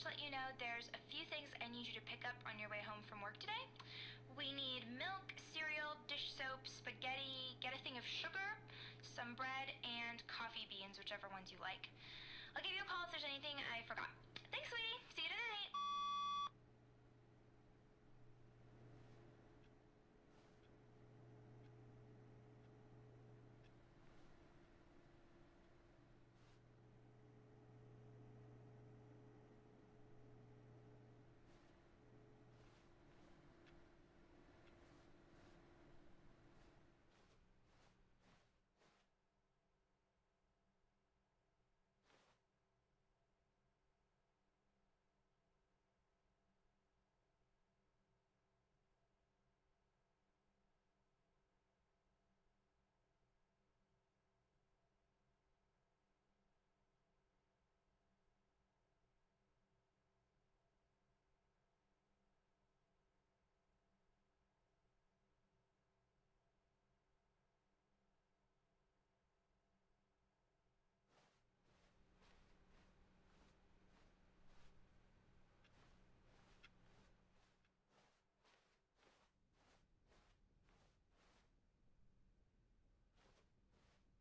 just to let you know, there's a few things I need you to pick up on your way home from work today. We need milk, cereal, dish soap, spaghetti, get a thing of sugar, some bread, and coffee beans, whichever ones you like. I'll give you a call if there's anything I forgot. Thanks, sweetie. See you tonight.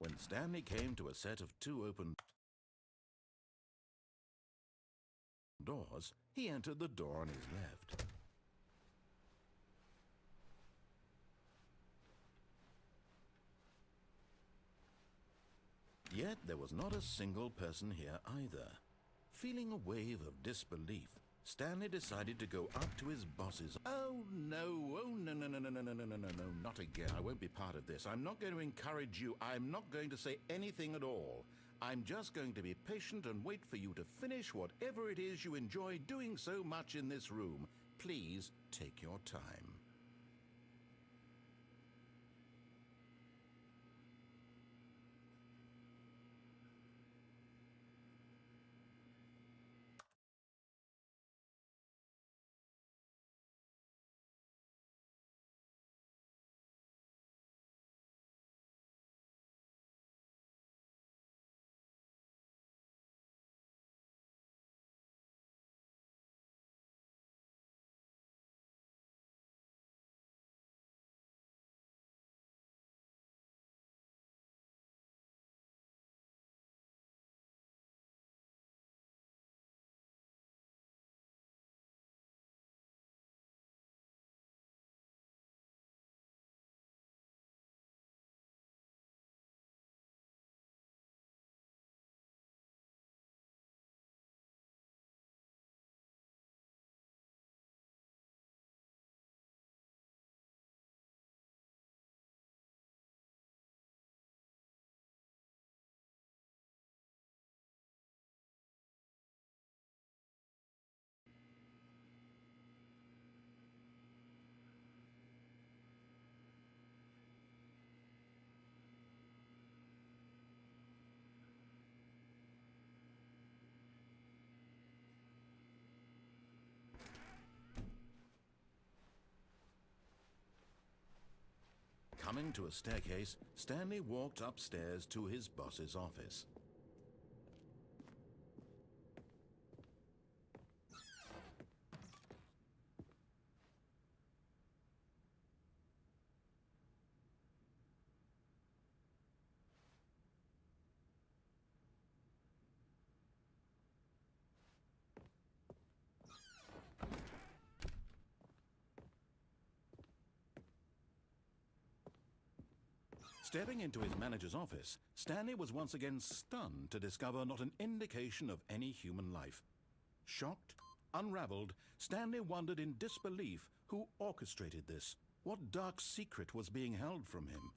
When Stanley came to a set of 2 open doors, he entered the door on his left. Yet there was not a single person here either. Feeling a wave of disbelief, Stanley decided to go up to his boss's. Oh no, not again. I won't be part of this. I'm not going to encourage you. I'm not going to say anything at all. I'm just going to be patient and wait for you to finish whatever it is you enjoy doing so much in this room. Please take your time. Coming to a staircase, Stanley walked upstairs to his boss's office. Stepping into his manager's office, Stanley was once again stunned to discover not an indication of any human life. Shocked, unraveled, Stanley wondered in disbelief who orchestrated this. What dark secret was being held from him?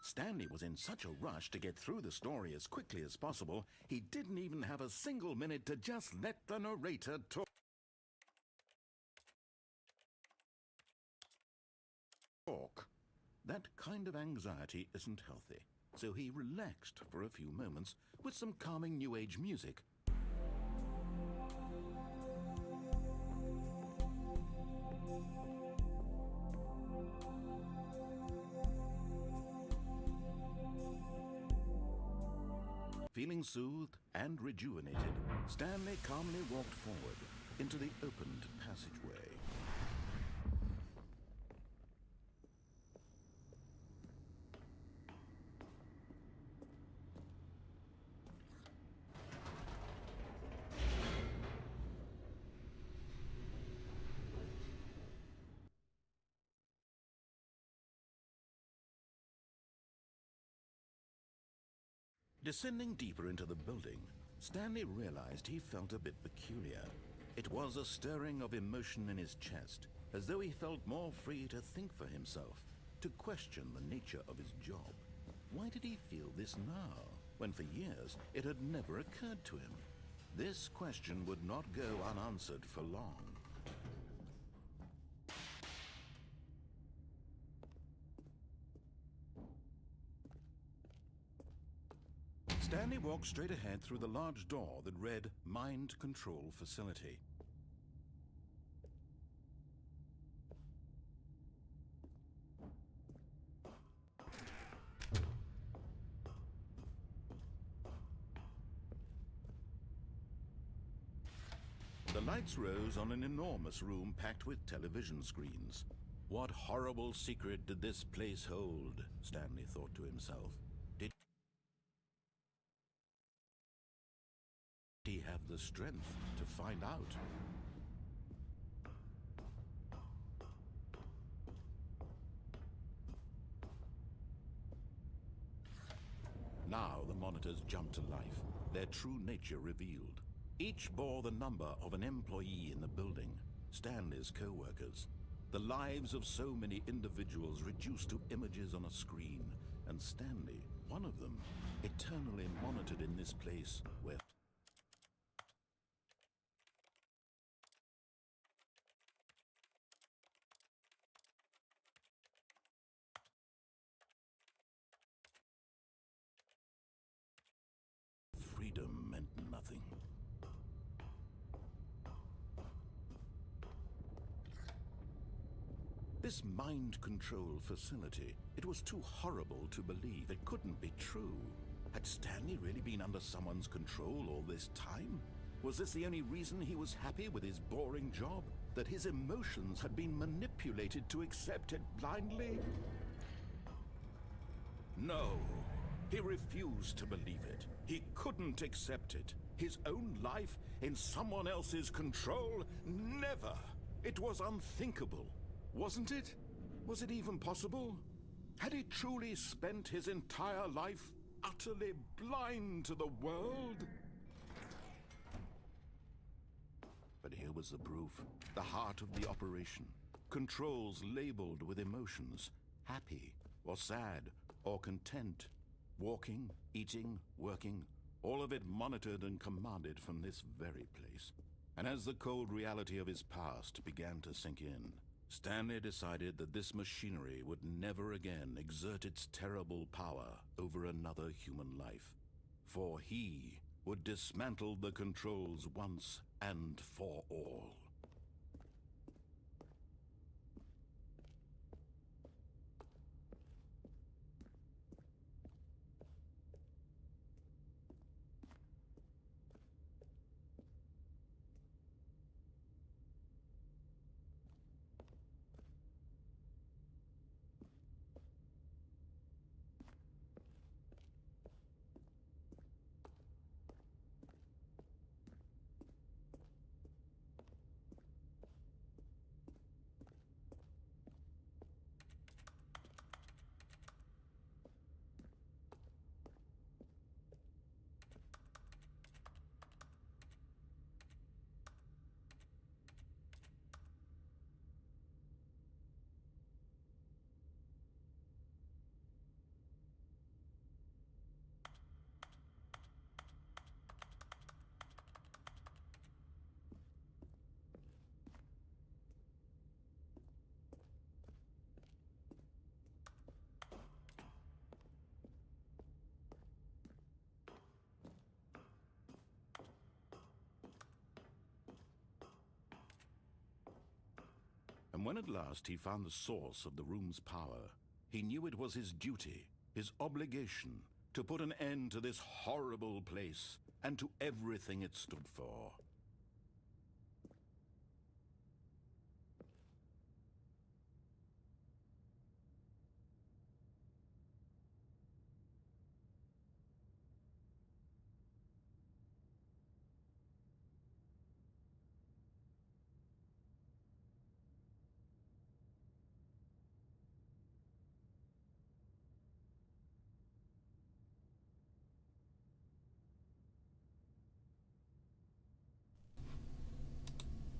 Stanley was in such a rush to get through the story as quickly as possible, he didn't even have a single minute to just let the narrator talk. That kind of anxiety isn't healthy, so he relaxed for a few moments with some calming New Age music. Feeling soothed and rejuvenated, Stanley calmly walked forward into the opened passageway. Descending deeper into the building, Stanley realized he felt a bit peculiar. It was a stirring of emotion in his chest, as though he felt more free to think for himself, to question the nature of his job. Why did he feel this now, when for years it had never occurred to him? This question would not go unanswered for long. Stanley walked straight ahead through the large door that read Mind Control Facility. The lights rose on an enormous room packed with television screens. What horrible secret did this place hold? Stanley thought to himself. Did he have the strength to find out? Now the monitors jumped to life, their true nature revealed. Each bore the number of an employee in the building, Stanley's co-workers. The lives of so many individuals reduced to images on a screen, and Stanley, one of them, eternally monitored in this place where freedom meant nothing. This mind control facility, it was too horrible to believe. It couldn't be true. Had Stanley really been under someone's control all this time? Was this the only reason he was happy with his boring job? That his emotions had been manipulated to accept it blindly? No. He refused to believe it. He couldn't accept it. His own life in someone else's control? Never. It was unthinkable. Wasn't it? Was it even possible? Had he truly spent his entire life utterly blind to the world? But here was the proof. The heart of the operation. Controls labeled with emotions. Happy, or sad, or content. Walking, eating, working. All of it monitored and commanded from this very place. And as the cold reality of his past began to sink in, Stanley decided that this machinery would never again exert its terrible power over another human life. For he would dismantle the controls once and for all. And when at last he found the source of the room's power, he knew it was his duty, his obligation, to put an end to this horrible place, and to everything it stood for.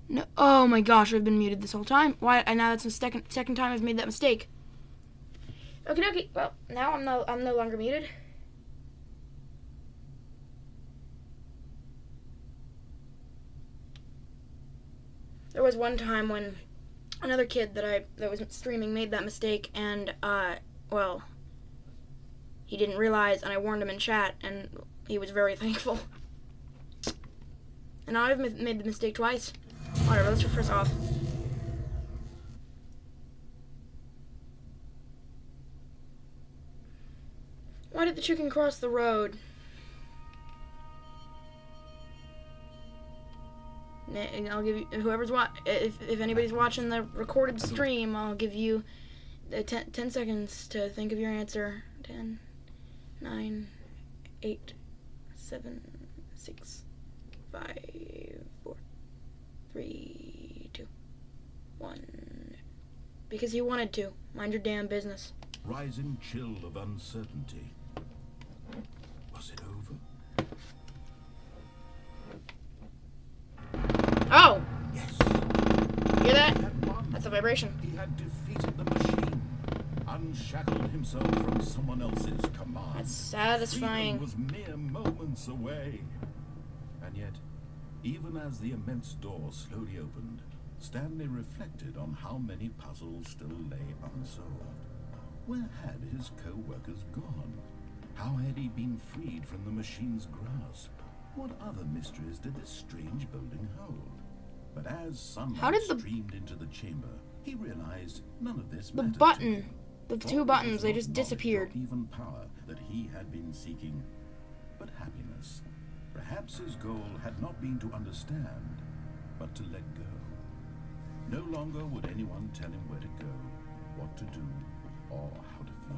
No, oh my gosh, I've been muted this whole time. Why? And now that's the second time I've made that mistake. Okay. Well, now I'm no longer muted. There was one time when another kid that was streaming made that mistake, and well, he didn't realize, and I warned him in chat, and he was very thankful. And now I've made the mistake twice. Whatever, let's refresh off. Why did the chicken cross the road? I'll give you, whoever's if anybody's watching the recorded stream, I'll give you 10 seconds to think of your answer. 10, 9, 8, 7, 6, 5, 4, 3, 2, 1. Because he wanted to. Mind your damn business. Rising chill of uncertainty. Was it over? Oh! Yes. Hear that? That's a vibration. He had defeated the machine, unshackled himself from someone else's command. That's satisfying. Freedom was mere moments away. And yet, even as the immense door slowly opened, Stanley reflected on how many puzzles still lay unsolved. Where had his co-workers gone? How had he been freed from the machine's grasp? What other mysteries did this strange building hold? But as sunlight streamed into the chamber, he realized none of this mattered. The button, the two buttons, they just disappeared. Even power that he had been seeking, but happiness. Perhaps his goal had not been to understand, but to let go. No longer would anyone tell him where to go, what to do, or how to feel.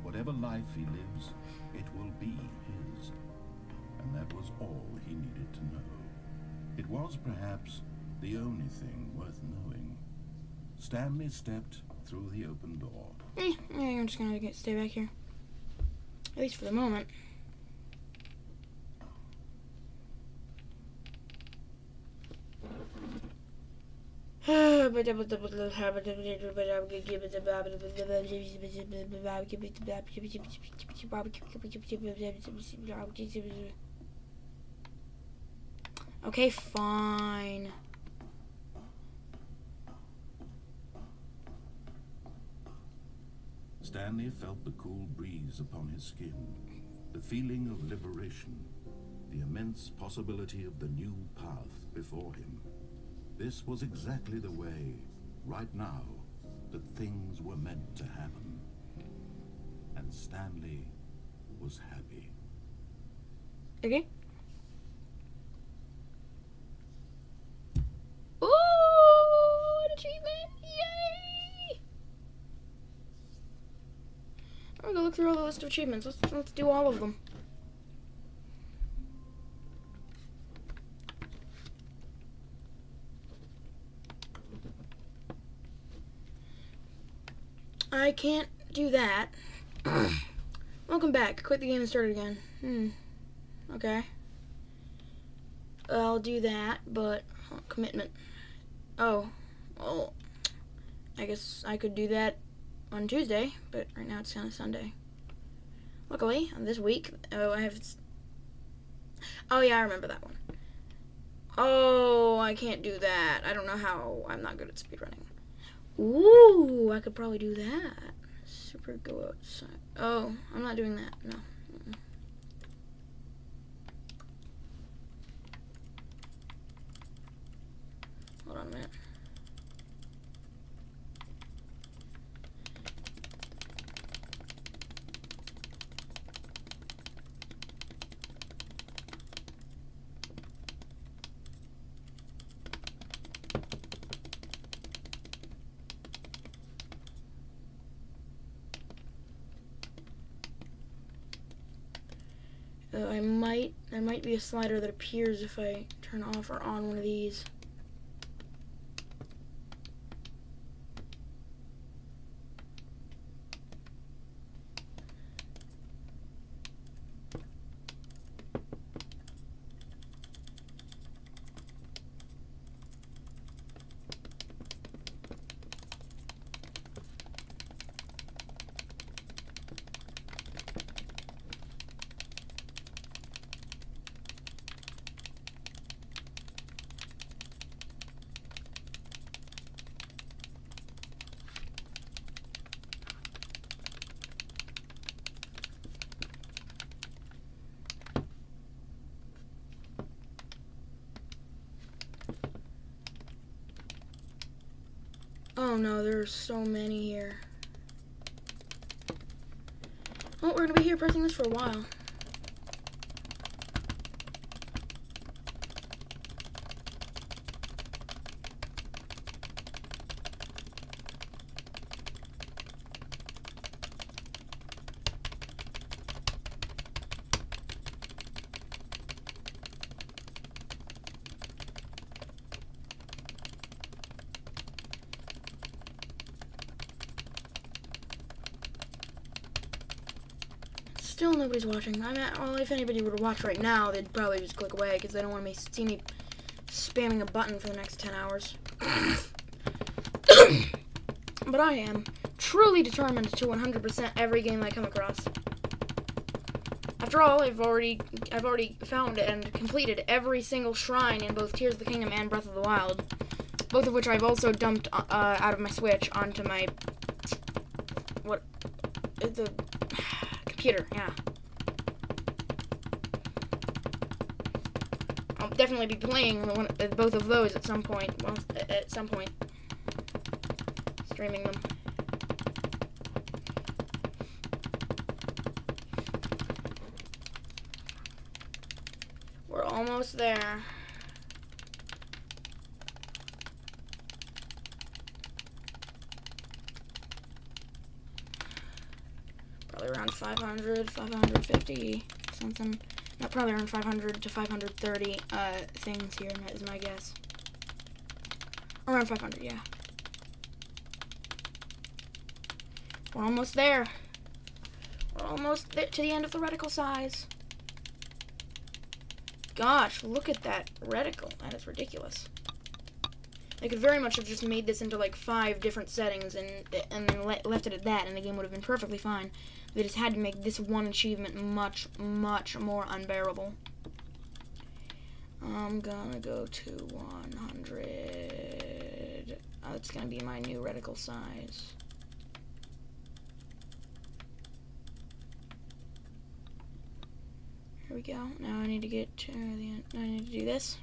Whatever life he lives, it will be his. And that was all he needed to know. It was perhaps the only thing worth knowing. Stanley stepped through the open door. I'm just gonna stay back here. At least for the moment. Okay, fine. Stanley felt the cool breeze upon his skin, the feeling of liberation, the immense possibility of the new path before him. This was exactly the way, right now, that things were meant to happen. And Stanley was happy. Okay. Ooh, an achievement! Yay! I'm gonna go look through all the list of achievements. Let's do all of them. I can't do that. Welcome back. Quit the game and start it again. Okay. I'll do that, but commitment. Oh, well, I guess I could do that on Tuesday, but right now it's kind of Sunday. Luckily, this week, I have... Oh, yeah, I remember that one. Oh, I can't do that. I don't know how. I'm not good at speedrunning. Ooh, I could probably do that. Super go outside. Oh, I'm not doing that. No. Hold on a minute. So there might be a slider that appears if I turn off or on one of these. Oh no, there's so many here. Well, we're gonna be here pressing this for a while. Still nobody's watching. Well, if anybody were to watch right now, they'd probably just click away because they don't want to see me spamming a button for the next 10 hours. But I am truly determined to 100% every game I come across. After all, I've already found and completed every single shrine in both Tears of the Kingdom and Breath of the Wild, both of which I've also dumped out of my Switch onto my the computer. Yeah, I'll definitely be playing both of those at some point. Well, at some point, streaming them. We're almost there. Probably around 500, 550, something. Not probably around 500 to 530 things here is my guess. Around 500, yeah. We're almost there. We're almost there to the end of the reticle size. Gosh, look at that reticle. That is ridiculous. They could very much have just made this into like 5 different settings and then left it at that, and the game would have been perfectly fine. They just had to make this one achievement much, much more unbearable. I'm gonna go to 100. That's gonna be my new reticle size. Here we go. Now I need to get to the end. Now I need to do this.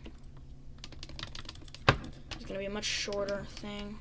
It's gonna be a much shorter thing.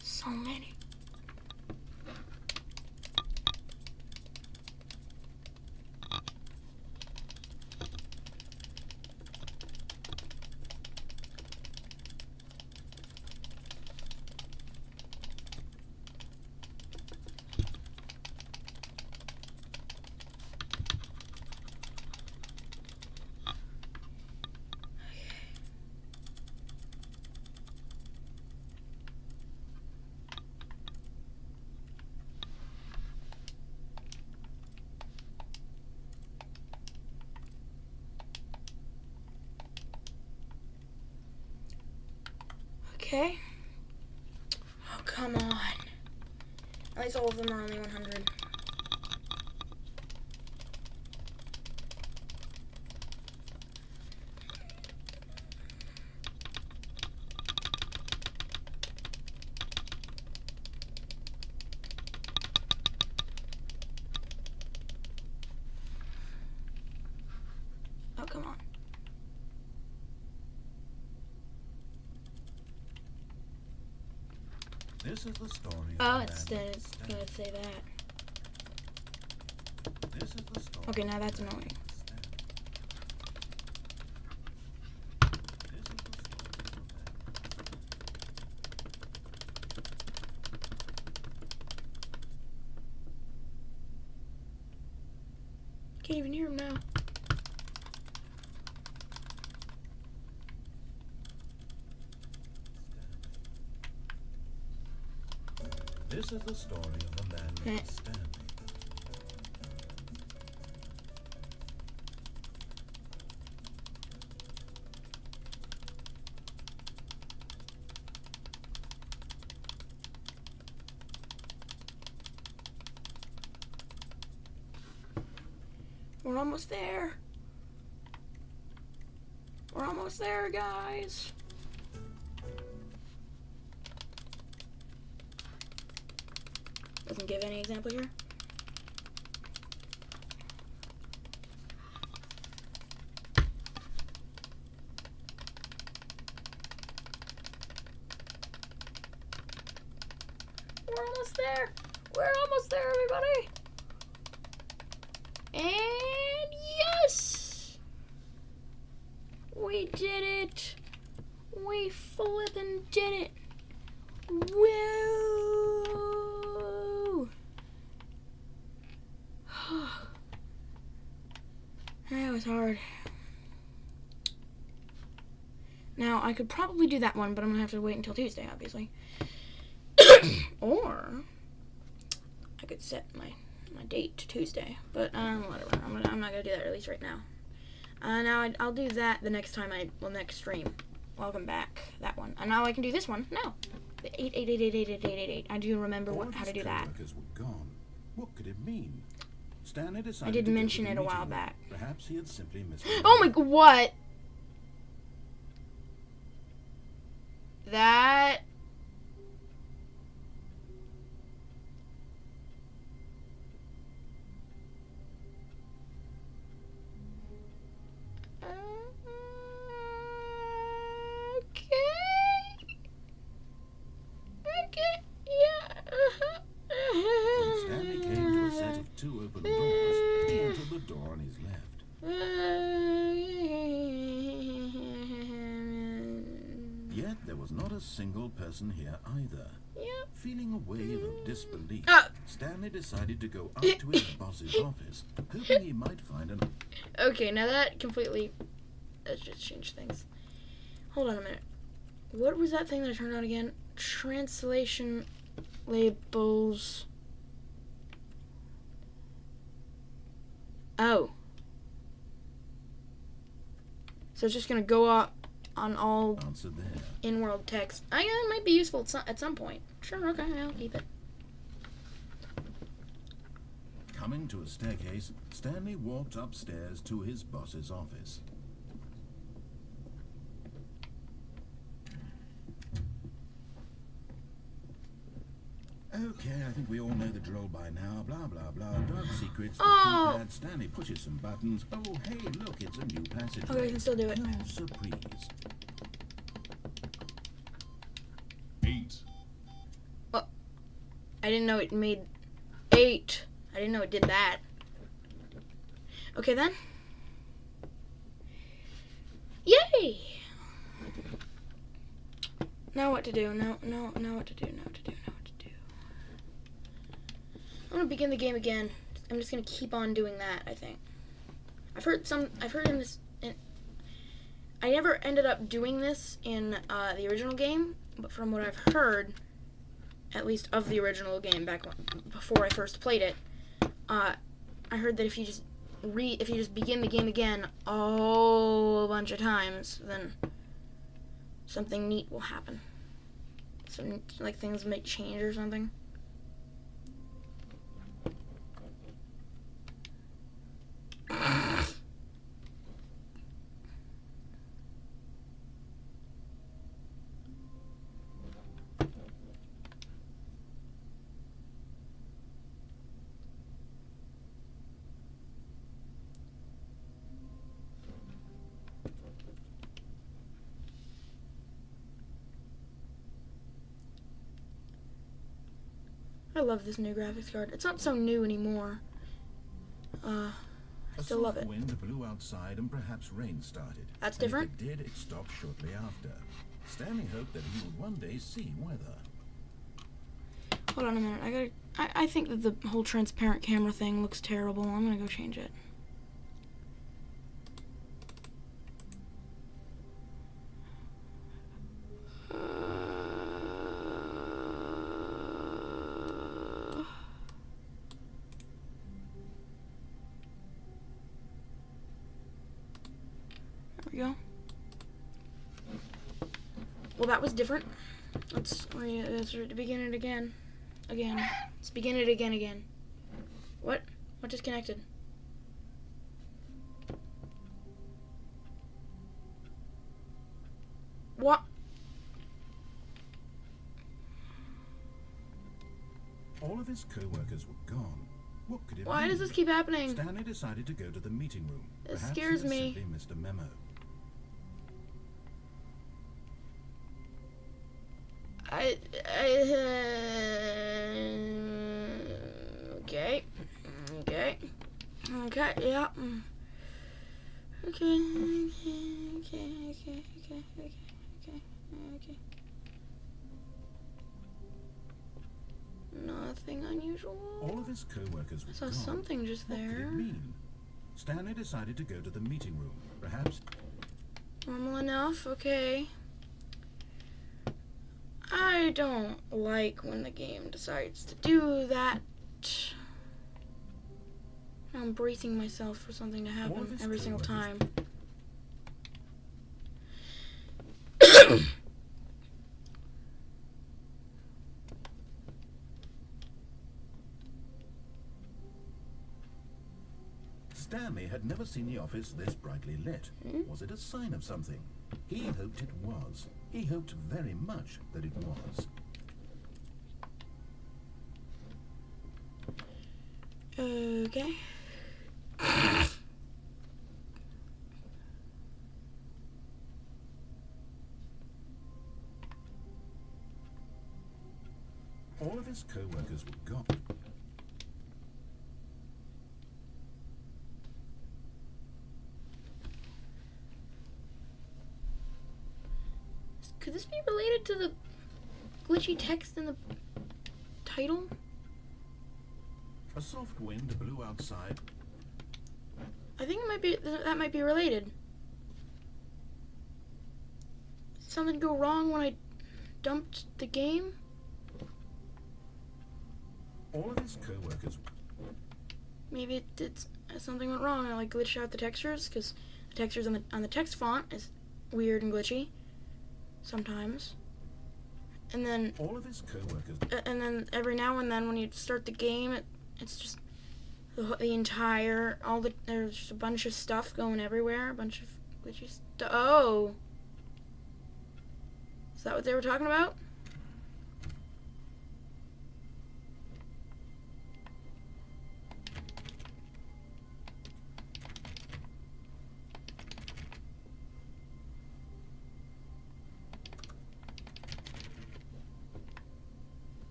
So many. Okay. Oh, come on. At least all of them are only 100. This is the story of Oh, a it's man named it's Stanley. gonna say that. This is the story Okay, now of a that's man annoying. named Stanley. This is the story of a man named Can't even hear him now. This is the story of a man named Stanley. We're almost there. We're almost there, guys. Doesn't give any example here. We're almost there. We're almost there, everybody. And yes! We did it. We flippin' did it. Woo! That was hard. Now, I could probably do that one, but I'm gonna have to wait until Tuesday, obviously. Or I could set my date to Tuesday, but whatever. I'm not gonna do that at least right now. Now I'll do that the next time next stream. Welcome back, that one. And now I can do this one. No, the 888888888. I do remember how to do that. Co-workers were gone. What could it mean? Stanley decided I did to go to mention the it a while meeting. back. Perhaps he had simply missed. Oh my, what? That. Okay, yeah. When Stanley came to a set of two open doors, he entered the door on his left. Yet there was not a single person here either. Yep. Feeling a wave of disbelief, Ah. Stanley decided to go up to his boss's office, hoping he might find an... Okay, now that completely... Let's just change things. Hold on a minute. What was that thing that I turned on again? Translation labels. Oh. So it's just going to go up on all answer there. in-world text. It might be useful at some point. Sure, okay, I'll keep it. Coming to a staircase, Stanley walked upstairs to his boss's office. Okay, I think we all know the drill by now. Blah, blah, blah. Drug secrets, the keypad. Stanley pushes some buttons. Oh, hey, look, it's a new passage. Okay, we can still do it. Oh, surprise. 8. I didn't know it made 8. I didn't know it did that. Okay, then. Yay! Now what to do? Now what to do? Now what to do? I'm gonna begin the game again. I'm just gonna keep on doing that, I think. I've heard in this... I never ended up doing this in the original game, but from what I've heard, at least of the original game before I first played it, I heard that if you just begin the game again a whole bunch of times, then something neat will happen. Some like things might change or something. I love this new graphics card. It's not so new anymore. I still love it. A soft wind blew outside and perhaps rain started. That's And different. if it did, it stopped shortly after. Stanley hoped that he would one day see weather. Hold on a minute. I think that the whole transparent camera thing looks terrible. I'm gonna go change it. There we go. Well, that was different. Let's begin it again. Let's begin it again. What? What disconnected? What? All of his co-workers were gone. What could it Why mean? does this keep happening? Stanley decided to go to the meeting room. This Perhaps scares he had me. simply missed a memo. Okay, yeah. Okay. Nothing unusual. All of his co-workers were I saw gone. something just What could there. it mean? Stanley decided to go to the meeting room. Perhaps Normal enough, okay. I don't like when the game decides to do that. I'm bracing myself for something to all of happen his every single co-workers- time. Stanley had never seen the office this brightly lit. Was it a sign of something? He hoped it was. He hoped very much that it was. Okay. All of his co-workers were gone. Could this be related to the glitchy text in the title? A soft wind blew outside. I think it might be that might be related. Did something go wrong when I dumped the game? All of his co-workers. Maybe it did. Something went wrong. I like glitched out the textures because the textures on the text font is weird and glitchy sometimes. And then All of his co-workers. and then every now and then when you start the game, it's just the entire there's just a bunch of stuff going everywhere, a bunch of glitchy stuff. Oh, is that what they were talking about?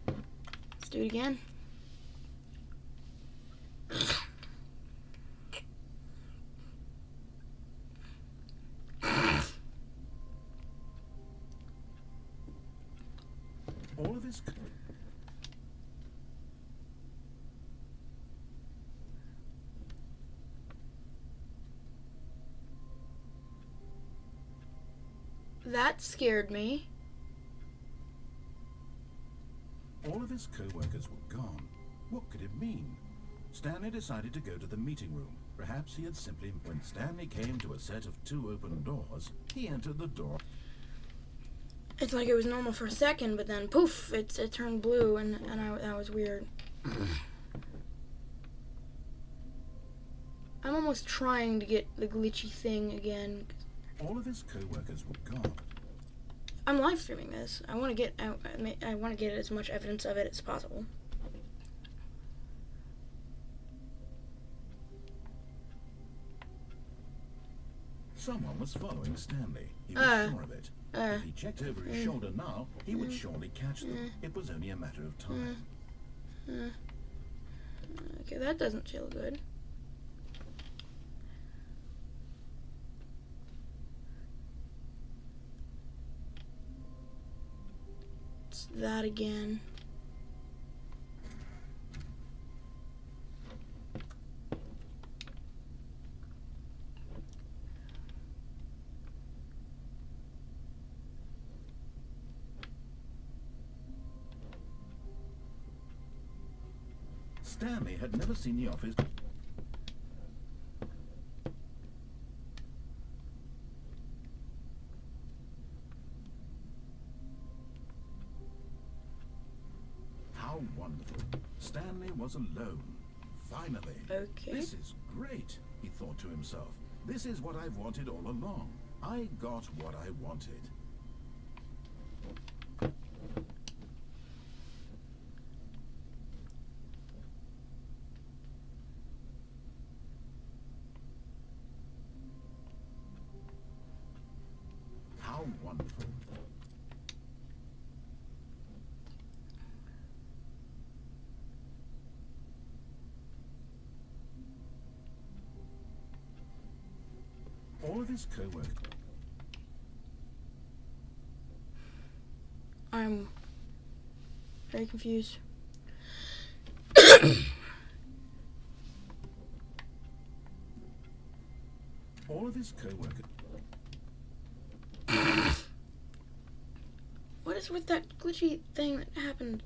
Let's do it again. All of his. That scared me. All of his co-workers were gone. What could it mean? Stanley decided to go to the meeting room. Perhaps he had simply... When Stanley came to a set of 2 open doors, he entered the door. It's like it was normal for a second, but then poof, it turned blue, and that was weird. I'm almost trying to get the glitchy thing again. All of his co-workers were gone. I'm live streaming this. I want to get as much evidence of it as possible. Someone was following Stanley. He was sure of it. If he checked over his shoulder now, he would surely catch them. It was only a matter of time. Okay, that doesn't feel good. It's that again. Stanley had never seen the office. How wonderful. Stanley was alone. Finally. Okay. This is great, he thought to himself. This is what I've wanted all along. I got what I wanted. How wonderful. All of his co-workers. I'm very confused. All of his co-workers. What is with that glitchy thing that happened?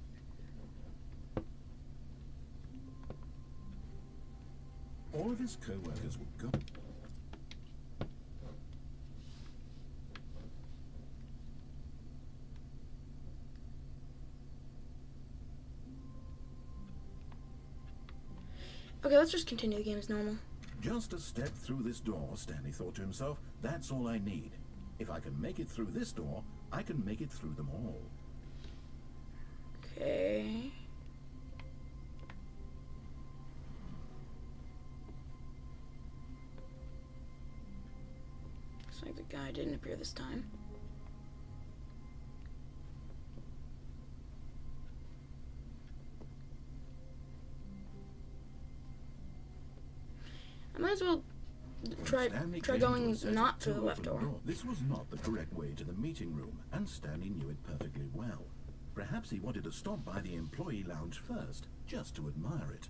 All of his co-workers would go. Okay, let's just continue the game as normal. Just a step through this door, Stanley thought to himself. That's all I need. If I can make it through this door, I can make it through them all. Okay. Looks like the guy didn't appear this time. I might as well try going not through the left door. This was not the correct way to the meeting room, and Stanley knew it perfectly well. Perhaps he wanted to stop by the employee lounge first, just to admire it.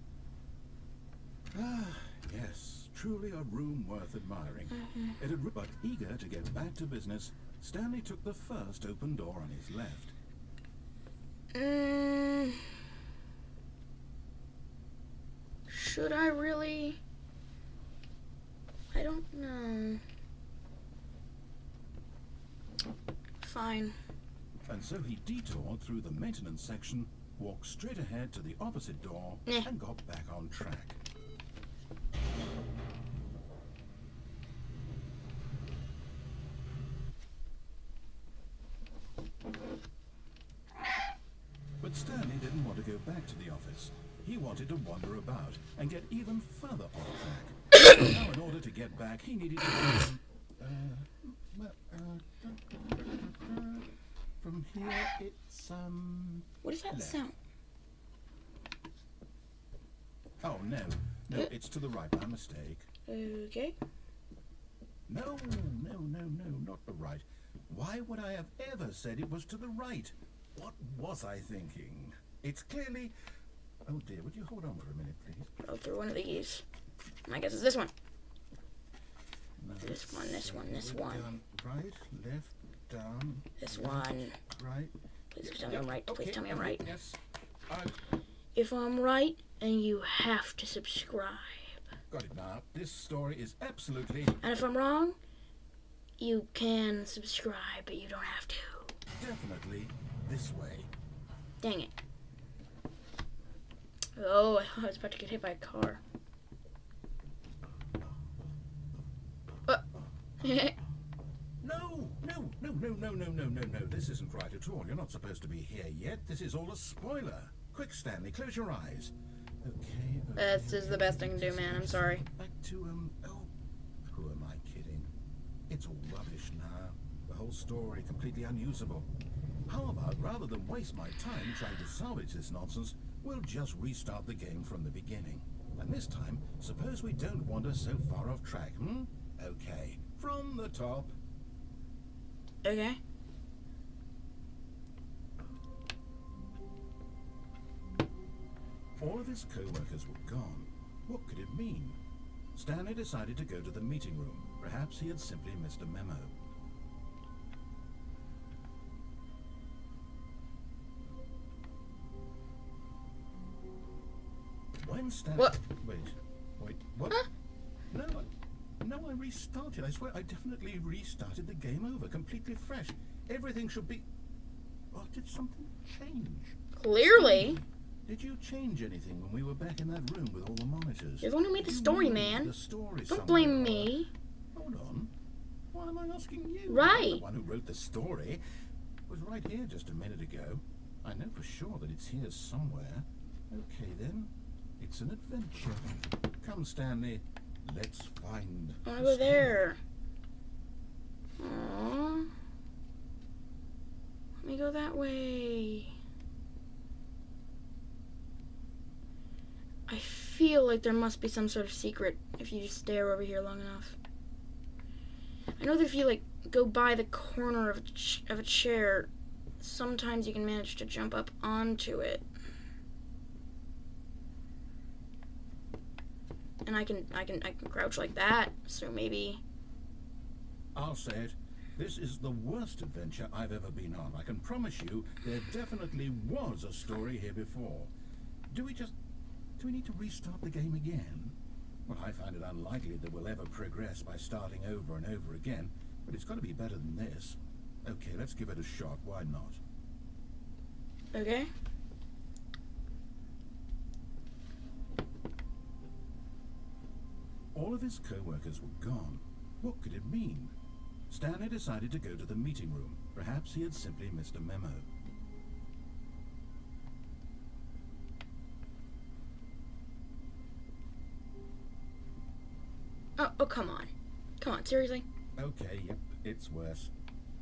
Ah, yes, truly a room worth admiring. It had, but eager to get back to business, Stanley took the first open door on his left. Should I really? I don't know. Fine. And so he detoured through the maintenance section, walked straight ahead to the opposite door, and got back on track. But Stanley didn't want to go back to the office. He wanted to wander about and get even further off track. Now, in order to get back, he needed to from here, it's, What is that left. sound? Oh, no, it's to the right, my mistake. Okay. No, not the right. Why would I have ever said it was to the right? What was I thinking? It's clearly... Oh dear, would you hold on for a minute, please? Go through one of these. I guess it's this one. No, This one. down, right, left, down, This one. right. Please tell me I'm right. Please tell me I'm right. Yes, If I'm right, then you have to subscribe. got it now. This story is absolutely... And if I'm wrong, you can subscribe, but you don't have to. Definitely this way. Dang it. Oh, I was about to get hit by a car. No. This isn't right at all. You're not supposed to be here yet. This is all a spoiler. Quick, Stanley, close your eyes. Okay. This is the best I can do, man. I'm sorry. Back to, oh, who am I kidding? It's all rubbish now. The whole story completely unusable. How about, rather than waste my time trying to salvage this nonsense, we'll just restart the game from the beginning. And this time, suppose we don't wander so far off track, Okay, from the top. Okay. All of his co-workers were gone. What could it mean? Stanley decided to go to the meeting room. Perhaps he had simply missed a memo. When Stanley... What? Wait, what? Huh? No, I restarted. I swear I definitely restarted the game over, completely fresh. Everything should be... Well, did something change? Clearly. Did you change anything when we were back in that room with all the monitors? You're the one who made the Did you story, move man. the story Don't somewhere blame or- me. Hold on. Why am I asking you? Right. The one who wrote the story was right here just a minute ago. I know for sure that it's here somewhere. Okay then. It's an adventure. Come, Stanley. Let's find. I wanna the go story. there. Aww. Let me go that way. I feel like there must be some sort of secret if you just stare over here long enough. I know that if you like go by the corner of a chair, sometimes you can manage to jump up onto it. And I can crouch like that, so maybe. I'll say it. This is the worst adventure I've ever been on. I can promise you there definitely was a story here before. Do we need to restart the game again? Well, I find it unlikely that we'll ever progress by starting over and over again, but it's got to be better than this. Okay, let's give it a shot. Why not? Okay. All of his co-workers were gone. What could it mean? Stanley decided to go to the meeting room. Perhaps he had simply missed a memo. Oh, come on. Come on, seriously? Okay, yep, it's worse.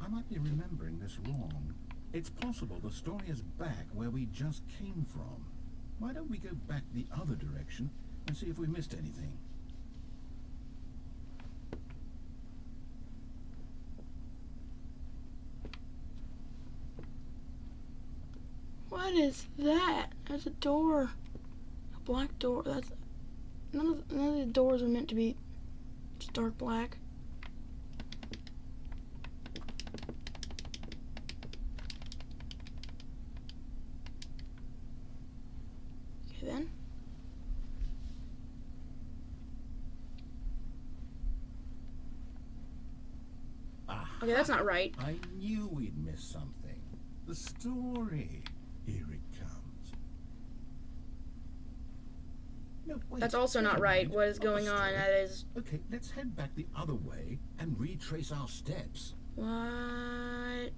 I might be remembering this wrong. It's possible the story is back where we just came from. Why don't we go back the other direction and see if we missed anything? What is that? There's a door. A black door. That's none of the doors are meant to be just dark black. Okay then. Ah, Okay, that's not right. I knew we'd miss something. The story. Here it comes. No, wait, That's also not never right. mind. What is Not the going on? story. That is Okay, let's head back the other way and retrace our steps. what?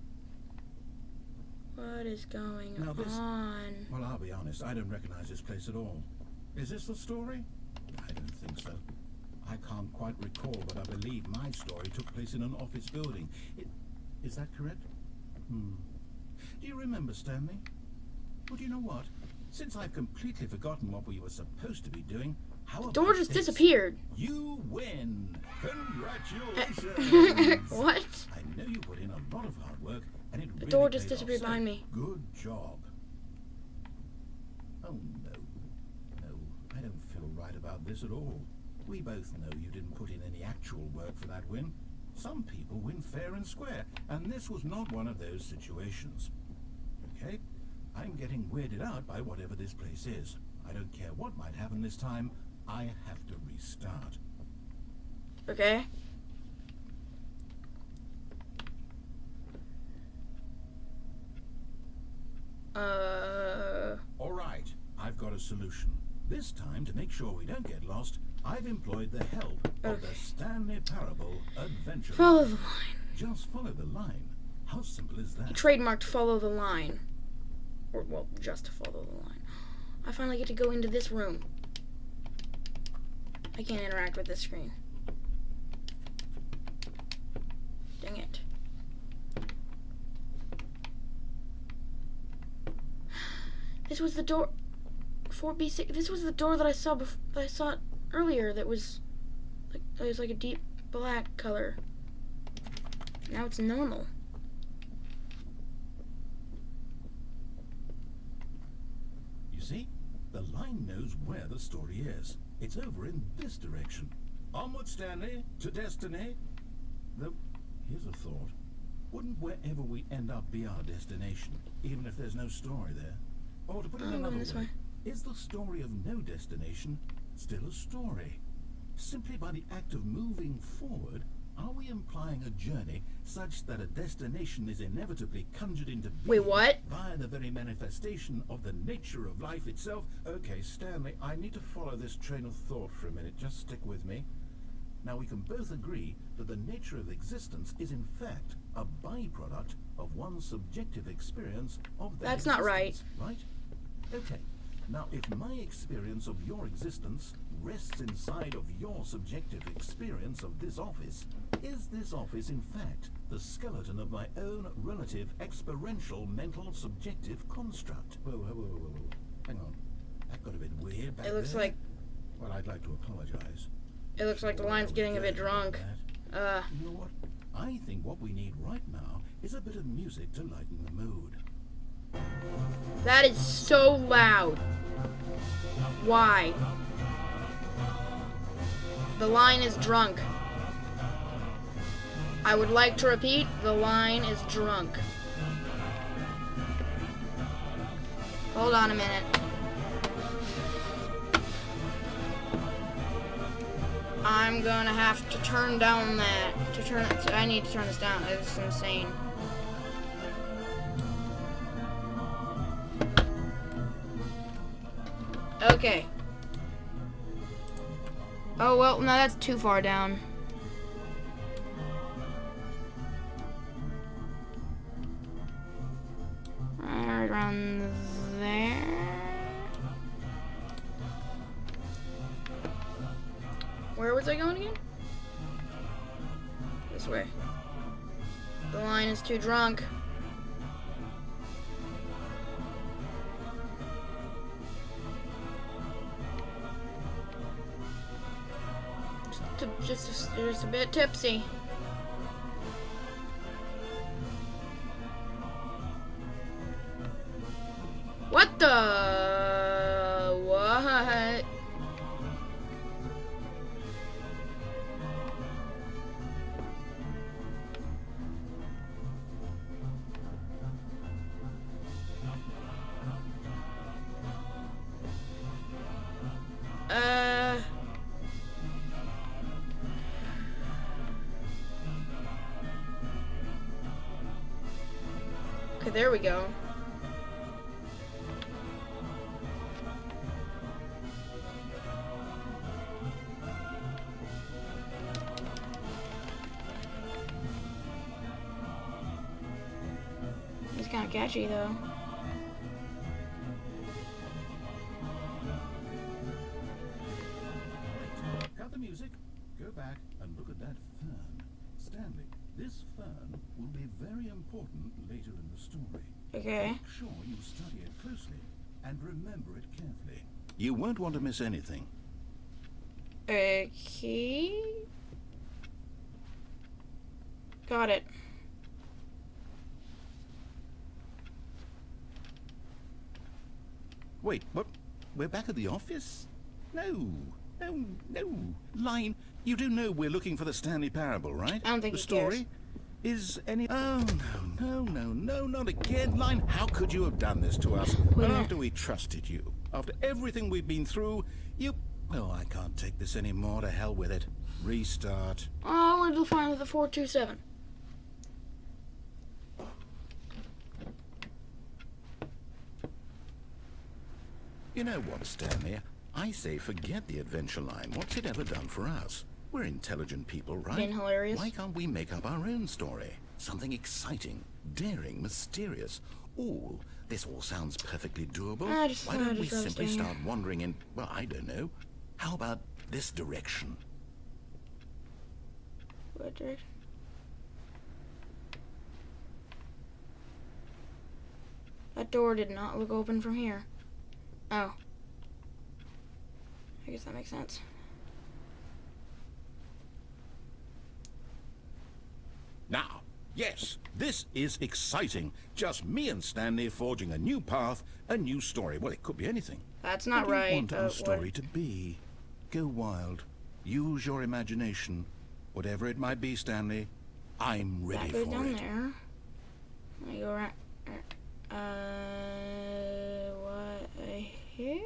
What is going Now this- on? Well, I'll be honest, I don't recognize this place at all. Is this the story? I don't think so. I can't quite recall, but I believe my story took place in an office building. Is that correct? Do you remember, Stanley? Well, do you know what? Since I've completely forgotten what we were supposed to be doing, how The about door just this? disappeared. You win! Congratulations! What? I know you put in a lot of hard work, and it The really door just paid off, disappeared so behind me. Good job. Oh, no. No, I don't feel right about this at all. We both know you didn't put in any actual work for that win. Some people win fair and square, and this was not one of those situations. Okay? I'm getting weirded out by whatever this place is. I don't care what might happen this time. I have to restart. Okay. All right, I've got a solution. This time, to make sure we don't get lost, I've employed the help of the Stanley Parable Adventure. Follow the line. Just follow the line. How simple is that? Trademarked follow the line. Or, well, just follow the line. I finally get to go into this room. I can't interact with this screen. Dang it. This was the door. 4B6. This was the door that I saw earlier. That was like it was like a deep black color. Now it's normal. You see, the line knows where the story is. It's over in this direction. Onward, Stanley, to destiny. Though, here's a thought. Wouldn't wherever we end up be our destination, even if there's no story there? Or to put it I'm another going this way. is the story of no destination still a story? Simply by the act of moving forward, are we implying a journey such that a destination is inevitably conjured into being Wait, what? via the very manifestation of the nature of life itself? Okay, Stanley, I need to follow this train of thought for a minute. Just stick with me. Now, we can both agree that the nature of existence is in fact a byproduct of one's subjective experience of that That's not right. Right? Okay. Now, if my experience of your existence rests inside of your subjective experience of this office, is this office in fact the skeleton of my own relative experiential mental subjective construct? Whoa, whoa, whoa, whoa, whoa. Hang on. That got a bit weird back It looks there. like Well, I'd like to apologize. the line's getting a bit drunk. You know what? I think what we need right now is a bit of music to lighten the mood. That is so loud. Why? The line is drunk. I would like to repeat, the line is drunk. Hold on a minute. I'm gonna have to turn down that. I need to turn this down. This is insane. Okay. Oh, well, no, that's too far down. Right around there. Where was I going again? This way. The line is too drunk. Just a bit tipsy. What the? What? Okay, there we go. It's kind of catchy, though. Cut the music, go back and look at that fern. Stanley, this fern will be very important later in the story. Okay. Make sure you study it closely and remember it carefully. You won't want to miss anything. Okay. Got it. Wait, what? We're back at the office? No. Line, you do know we're looking for the Stanley Parable, right? I don't think the he story cares. is any... Oh, no, not again. Line, how could you have done this to us? Wait. After we trusted you, after everything we've been through, you... Oh, I can't take this anymore. To hell with it. Restart. Oh, I wanted to find the 427. You know what, Stanley? I say forget the adventure line. What's it ever done for us? We're intelligent people, right? Been hilarious. Why can't we make up our own story? Something exciting, daring, mysterious. Ooh, this all sounds perfectly doable. Why don't we simply start wandering in, well, I don't know. How about this direction? What direction? That door did not look open from here. Oh. I guess that makes sense. Now, yes, this is exciting. Just me and Stanley forging a new path, a new story. Well, it could be anything. That's not What do you right. want our What? story to be? Go wild. Use your imagination. Whatever it might be, Stanley, I'm ready That goes for down it. there. Let me go around. What I hear?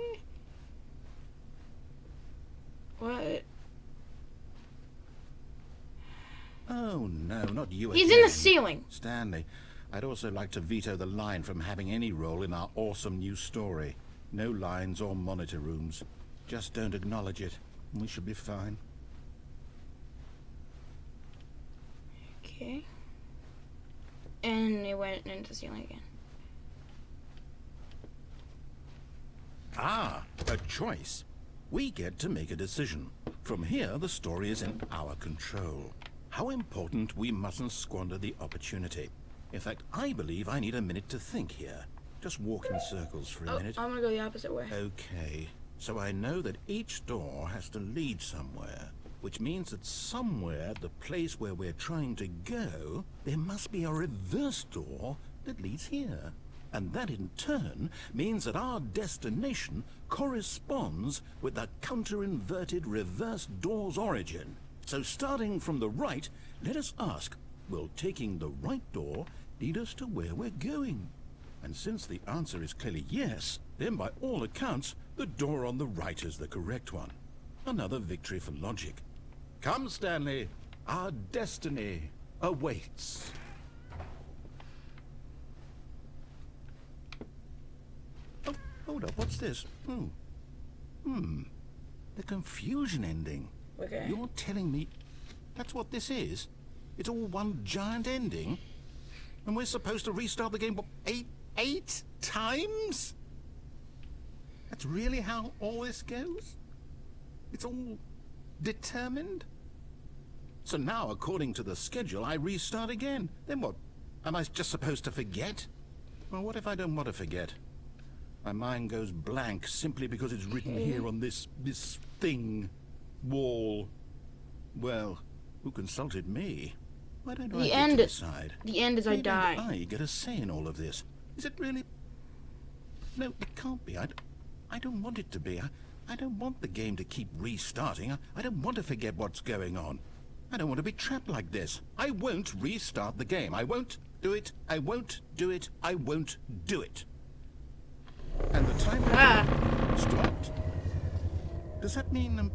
What? Oh, no, not you He's again. in the ceiling. Stanley, I'd also like to veto the line from having any role in our awesome new story. No lines or monitor rooms. Just don't acknowledge it. We should be fine. Okay. And it went into the ceiling again. Ah, a choice. We get to make a decision. From here, the story is in our control. How important, we mustn't squander the opportunity. In fact, I believe I need a minute to think here. Just walk in circles for a minute. I'm gonna go the opposite way. Okay, so I know that each door has to lead somewhere, which means that somewhere, the place where we're trying to go, there must be a reverse door that leads here. And that in turn means that our destination corresponds with the counter-inverted reverse door's origin. So starting from the right, let us ask, will taking the right door lead us to where we're going? And since the answer is clearly yes, then by all accounts, the door on the right is the correct one. Another victory for logic. Come, Stanley, our destiny awaits. Oh, hold up, what's this? The confusion ending. Okay. You're telling me that's what this is? It's all one giant ending? And we're supposed to restart the game, what, eight times? That's really how all this goes? It's all determined? So now, according to the schedule, I restart again. Then what? Am I just supposed to forget? Well, what if I don't want to forget? My mind goes blank simply because it's written here on this thing, wall. Well, who consulted me? Why don't I get to decide? The end is I die. Why don't I get a say in all of this? Is it really? No, it can't be. I don't want it to be. I don't want the game to keep restarting. I don't want to forget what's going on. I don't want to be trapped like this. I won't restart the game. I won't do it. I won't do it. I won't do it. And the timer stopped. Does that mean,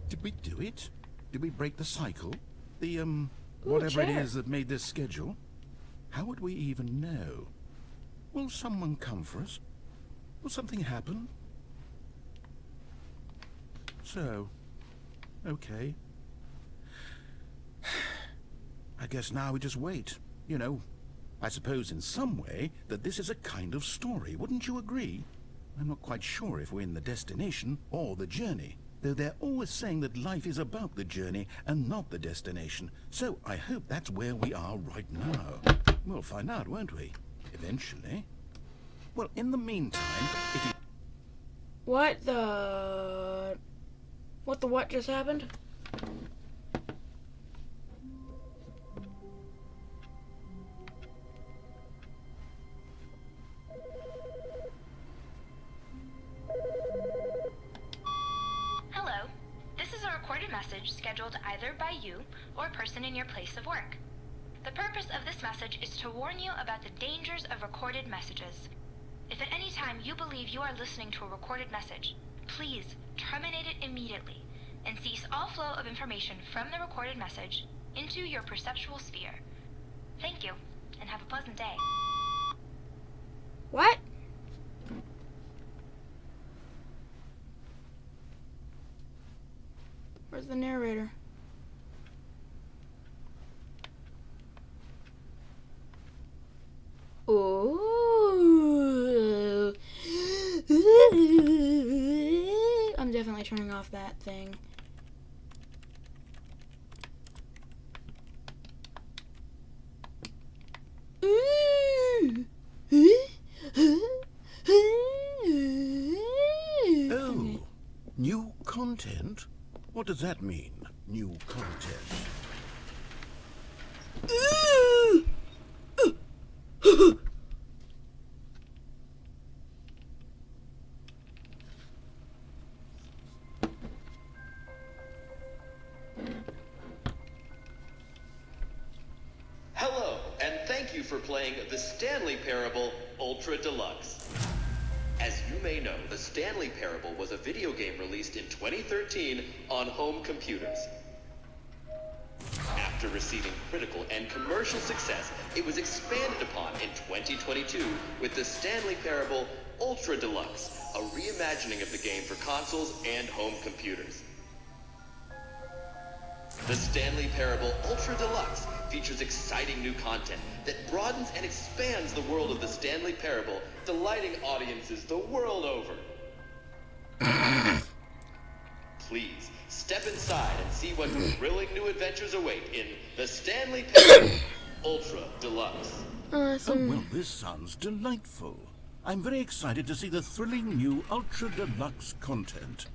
did we do it? Did we break the cycle? The, whatever it is that made this schedule? How would we even know? Will someone come for us? Will something happen? So, okay. I guess now we just wait. You know, I suppose in some way that this is a kind of story, wouldn't you agree? I'm not quite sure if we're in the destination or the journey, though they're always saying that life is about the journey and not the destination. So I hope that's where we are right now. We'll find out, won't we? Eventually. Well, in the meantime, if you... What just happened? Hello. This is a recorded message scheduled either by you or a person in your place of work. The purpose of this message is to warn you about the dangers of recorded messages. If at any time you believe you are listening to a recorded message, please terminate it immediately and cease all flow of information from the recorded message into your perceptual sphere. Thank you, and have a pleasant day. What? Where's the narrator? Ooh. I'm definitely turning off that thing. content? What does that mean, new content? Hello, and thank you for playing the Stanley Parable Ultra Deluxe. As you may know, the Stanley Parable was a video game released in 2013 on home computers. After receiving critical and commercial success, it was expanded upon in 2022 with the Stanley Parable Ultra Deluxe, a reimagining of the game for consoles and home computers. The Stanley Parable Ultra Deluxe features exciting new content that broadens and expands the world of the Stanley Parable, delighting audiences the world over. Please, step inside and see what thrilling new adventures await in the Stanley Parable Ultra Deluxe. Awesome. Oh, well, this sounds delightful. I'm very excited to see the thrilling new Ultra Deluxe content.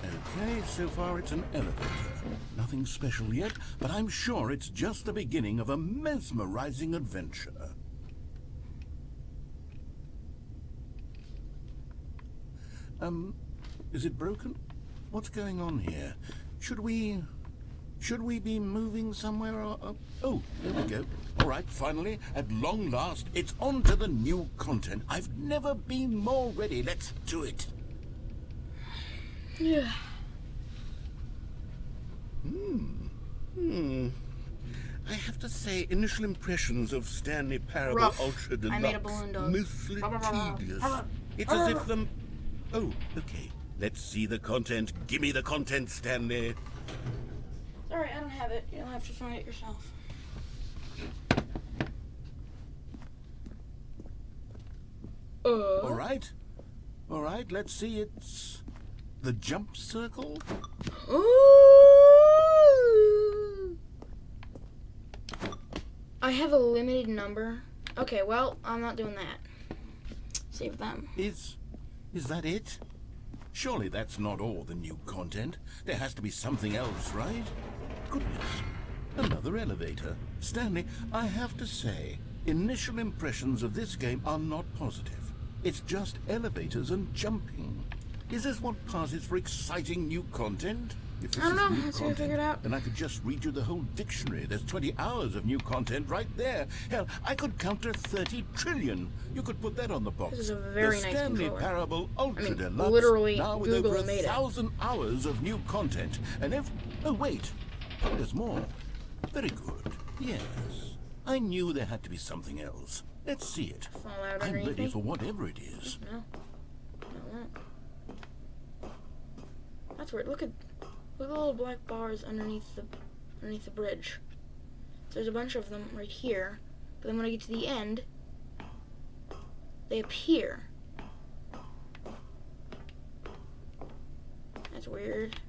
Okay, so far it's an elevator. Nothing special yet, but I'm sure it's just the beginning of a mesmerizing adventure. Is it broken? What's going on here? Should we be moving somewhere or... Oh, there we go. All right, finally, at long last, it's on to the new content. I've never been more ready. Let's do it. Yeah. I have to say, initial impressions of Stanley Parable Rough. Ultra Deluxe. I made a balloon dog. Mostly tedious. It's as if them... Oh, okay. Let's see the content. Give me the content, Stanley. Sorry, I don't have it. You'll have to find it yourself. All right. All right, let's see. It's the jump circle. Ooh. I have a limited number. Okay, well, I'm not doing that. Save them. Is that it? Surely that's not all the new content. There has to be something else, right? Goodness. Another elevator. Stanley, I have to say, initial impressions of this game are not positive. It's just elevators and jumping. Is this what passes for exciting new content? If this I don't is know. new Let's see if I content, figure it out. then I could just read you the whole dictionary. There's 20 hours of new content right there. Hell, I could counter 30 trillion. You could put that on the box. This is a very the nice Stanley controller. Parable Ultra Deluxe. Literally, now with Google over made it. 1,000 hours of new content. And oh, wait. There's more. Very good. Yes. I knew there had to be something else. Let's see it. Fall out I'm underneath ready me? for whatever it is. No. No, it won't. That's weird. Look at the little black bars underneath the bridge. There's a bunch of them right here, but then when I get to the end, they appear. That's weird.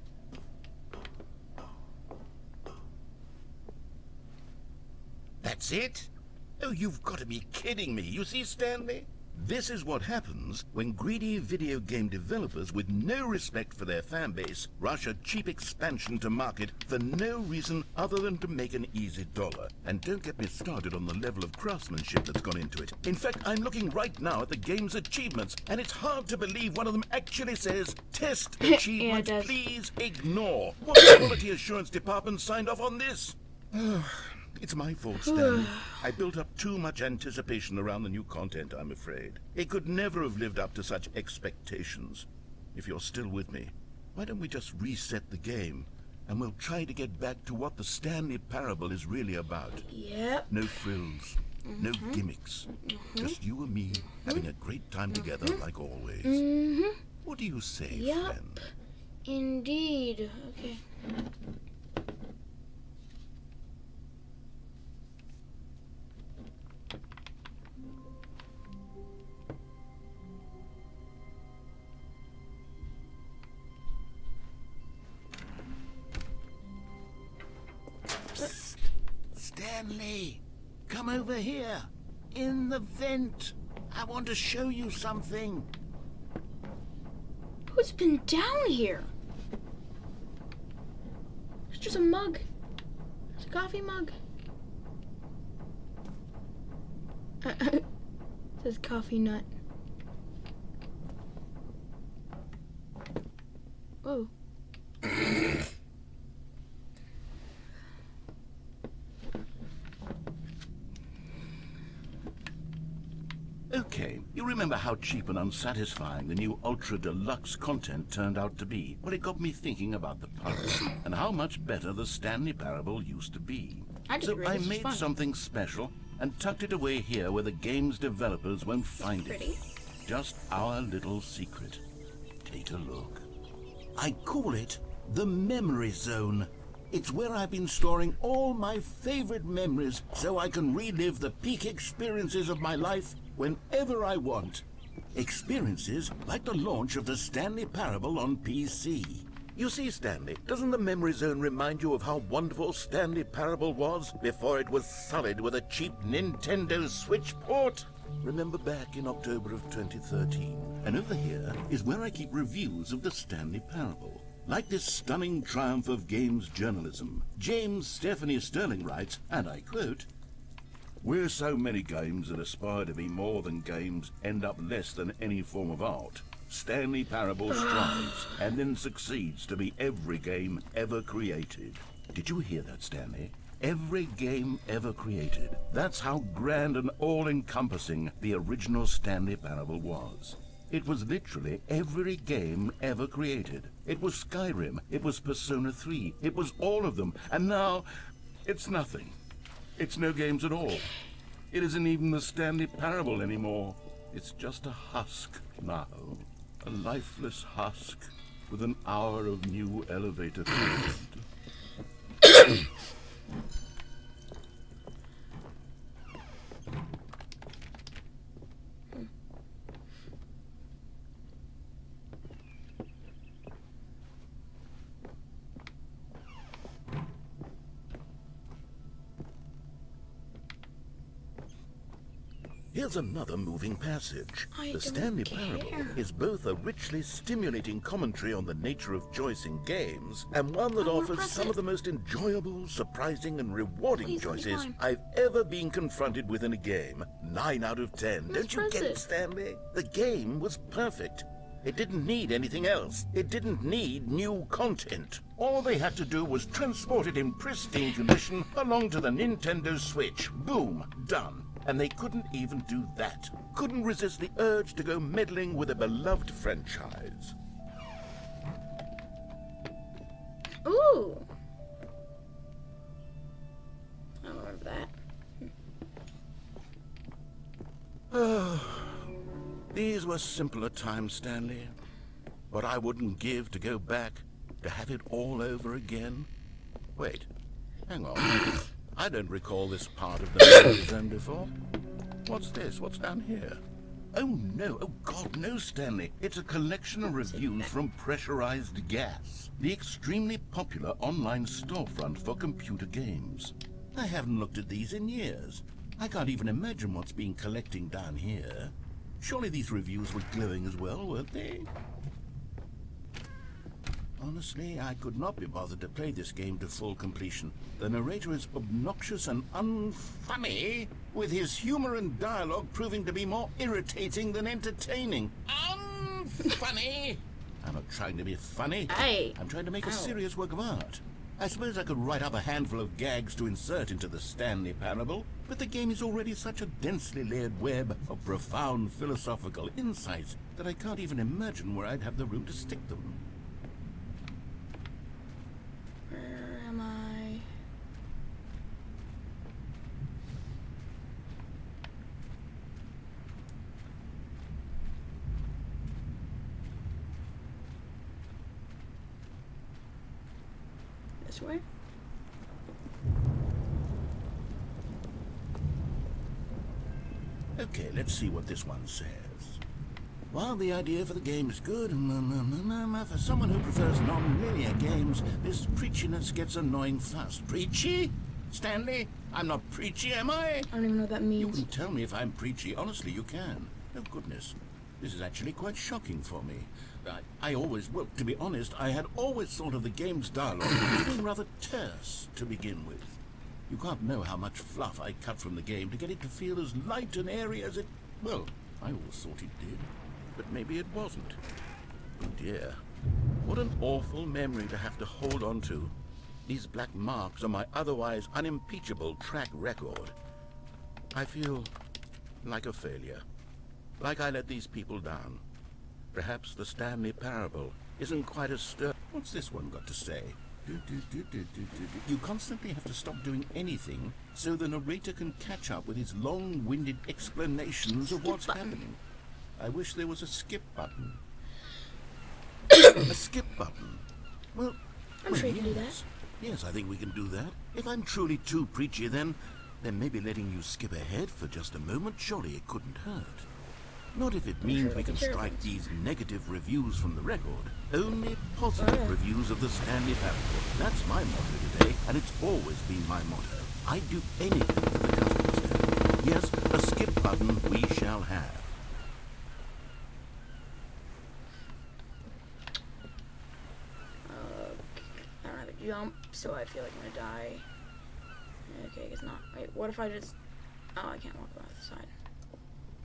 That's it? Oh, you've got to be kidding me. You see, Stanley? This is what happens when greedy video game developers with no respect for their fan base rush a cheap expansion to market for no reason other than to make an easy dollar. And don't get me started on the level of craftsmanship that's gone into it. In fact, I'm looking right now at the game's achievements, and it's hard to believe one of them actually says, "Test achievement, does. please ignore." What quality assurance department signed off on this? It's my fault, Stanley. I built up too much anticipation around the new content, I'm afraid. It could never have lived up to such expectations. If you're still with me, why don't we just reset the game, and we'll try to get back to what the Stanley Parable is really about. Yep. No frills, no gimmicks. Just you and me having a great time together like always. What do you say, Yep. friend? Indeed. Okay. Stanley, come over here. In the vent. I want to show you something. Who's been down here? It's just a mug. It's a coffee mug. It says coffee nut. Whoa. Okay, you remember how cheap and unsatisfying the new Ultra Deluxe content turned out to be? Well, it got me thinking about the past and how much better the Stanley Parable used to be. So I made something special and tucked it away here where the game's developers won't find it. Just our little secret. Take a look. I call it the Memory Zone. It's where I've been storing all my favorite memories so I can relive the peak experiences of my life whenever I want. Experiences like the launch of the Stanley Parable on PC. You see, Stanley, doesn't the Memory Zone remind you of how wonderful Stanley Parable was before it was sullied with a cheap Nintendo Switch port? Remember back in October of 2013? And over here is where I keep reviews of the Stanley Parable. Like this stunning triumph of games journalism, James Stephanie Sterling writes, and I quote, "Where so many games that aspire to be more than games end up less than any form of art, Stanley Parable strives and then succeeds to be every game ever created." Did you hear that, Stanley? Every game ever created. That's how grand and all-encompassing the original Stanley Parable was. It was literally every game ever created. It was Skyrim, it was Persona 3, it was all of them, and now it's nothing. It's no games at all. It isn't even the Stanley Parable anymore. It's just a husk now. A lifeless husk with an hour of new elevator content. Here's another moving passage. The Stanley Parable is both a richly stimulating commentary on the nature of choice in games, and one that offers some of the most enjoyable, surprising, and rewarding choices I've ever been confronted with in a game. 9 out of 10. Don't you get it, Stanley? The game was perfect. It didn't need anything else. It didn't need new content. All they had to do was transport it in pristine condition along to the Nintendo Switch. Boom, done. And they couldn't even do that. Couldn't resist the urge to go meddling with a beloved franchise. Ooh. I love that. These were simpler times, Stanley. What I wouldn't give to go back, to have it all over again. Wait, hang on. I don't recall this part of the Memory Zone before. What's this? What's down here? Oh no, oh God, no, Stanley. It's a collection of reviews from Pressurized Gas, the extremely popular online storefront for computer games. I haven't looked at these in years. I can't even imagine what's been collecting down here. Surely these reviews were glowing as well, weren't they? Honestly, I could not be bothered to play this game to full completion. The narrator is obnoxious and unfunny, with his humor and dialogue proving to be more irritating than entertaining. Unfunny! I'm not trying to be funny. I'm trying to make a serious work of art. I suppose I could write up a handful of gags to insert into the Stanley Parable, but the game is already such a densely layered web of profound philosophical insights that I can't even imagine where I'd have the room to stick them. Where am I? This way? Okay, let's see what this one says. While the idea for the game is good, for someone who prefers non-linear games, this preachiness gets annoying fast. Preachy? Stanley? I'm not preachy, am I? I don't even know what that means. You can tell me if I'm preachy. Honestly, you can. Oh, goodness. This is actually quite shocking for me. I always, well, to be honest, I had always thought of the game's dialogue as being rather terse to begin with. You can't know how much fluff I cut from the game to get it to feel as light and airy as it... Well, I always thought it did, but maybe it wasn't. Oh dear, what an awful memory to have to hold on to. These black marks on my otherwise unimpeachable track record. I feel like a failure, like I let these people down. Perhaps the Stanley parable isn't quite as What's this one got to say? You constantly have to stop doing anything so the narrator can catch up with his long-winded explanations of what's happening. I wish there was a skip button. A skip button. Well, I'm sure you can do that. Yes, I think we can do that. If I'm truly too preachy, then maybe letting you skip ahead for just a moment, surely it couldn't hurt. Not if it means we can strike these negative reviews from the record. Only positive reviews of the Stanley parable. That's my motto today, and it's always been my motto. I'd do anything for the customers now. Yes, a skip button we shall have. I don't have a jump, so I feel like I'm gonna die. Okay, I guess not. Wait, what if I just... Oh, I can't walk off the side.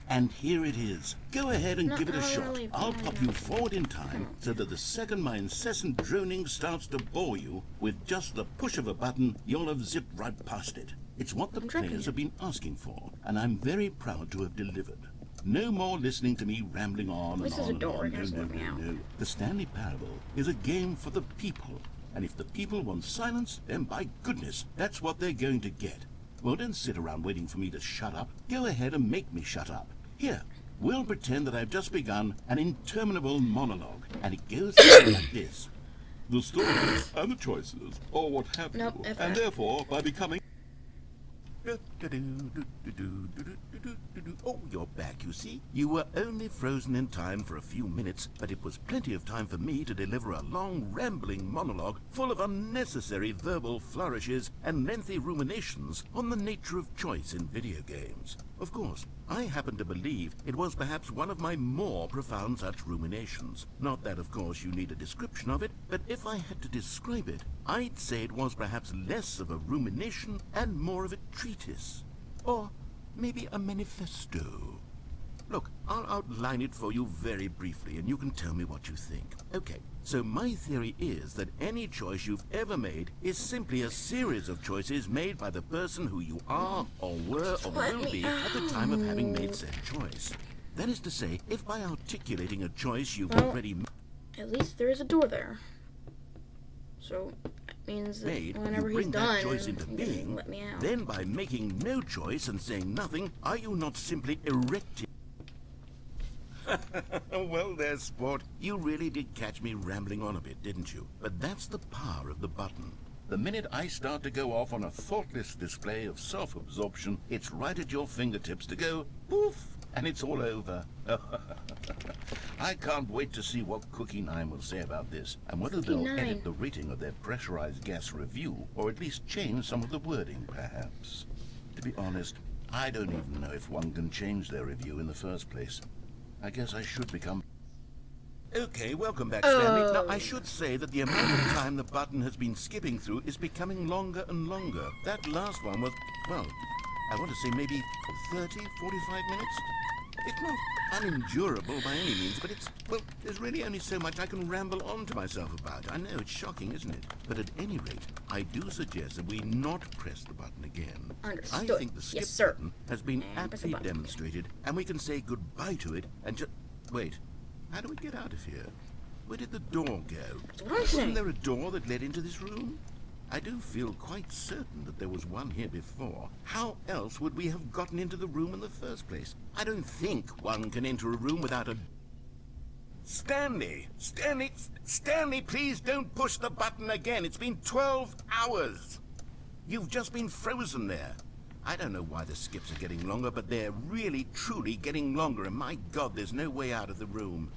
And here it is. Go ahead and No, give it a no, shot. leave. I'll No, pop no. you forward in time so that the second my incessant droning starts to bore you, with just the push of a button, you'll have zipped right past it. It's what the I'm tracking players you. have been asking for, and I'm very proud to have delivered. No more listening to me rambling on and This is on a and door. on. It has to let me out. No. The Stanley Parable is a game for the people, and if the people want silence, then by goodness, that's what they're going to get. Well, don't sit around waiting for me to shut up. Go ahead and make me shut up. Here, we'll pretend that I've just begun an interminable monologue, and it goes something like this. The stories and the choices, or what have Nope, you, F and that. therefore, by becoming... Oh, you're back, you see. You were only frozen in time for a few minutes, but it was plenty of time for me to deliver a long, rambling monologue full of unnecessary verbal flourishes and lengthy ruminations on the nature of choice in video games. Of course, I happen to believe it was perhaps one of my more profound such ruminations. Not that, of course, you need a description of it, but if I had to describe it, I'd say it was perhaps less of a rumination and more of a treatise. Or maybe a manifesto. Look, I'll outline it for you very briefly, and you can tell me what you think. Okay, so my theory is that any choice you've ever made is simply a series of choices made by the person who you are, or were, or will be at the time of having made said choice. That is to say, if by articulating a choice you've Well, already At least there is a door there. So that means that made, whenever you he's bring done, that choice into he doesn't being, let me out. then by making no choice and saying nothing, are you not simply erecting... Well there, sport. You really did catch me rambling on a bit, didn't you? But that's the power of the button. The minute I start to go off on a thoughtless display of self-absorption, it's right at your fingertips to go poof, and it's all over. I can't wait to see what Cookie 9 will say about this, and whether Cookie they'll 9. edit the rating of their pressurized gas review, or at least change some of the wording, perhaps. To be honest, I don't even know if one can change their review in the first place. I guess I should become... Okay, welcome back, Stanley. Now, I should say that the amount of time the button has been skipping through is becoming longer and longer. That last one was, well, I want to say maybe 30, 45 minutes? It's not unendurable by any means, but it's, well, there's really only so much I can ramble on to myself about. I know, it's shocking, isn't it? But at any rate, I do suggest that we not press the button again. Understood. I think the skip Yes, sir. button has been And press the aptly button. demonstrated, and we can say goodbye to it and just... Wait, how do we get out of here? Where did the door go? That's what I'm Wasn't saying. there a door that led into this room? I do feel quite certain that there was one here before. How else would we have gotten into the room in the first place? I don't think one can enter a room without a... Stanley! Stanley, please don't push the button again. It's been 12 hours. You've just been frozen there. I don't know why the skips are getting longer, but they're really, truly getting longer, and my God, there's no way out of the room.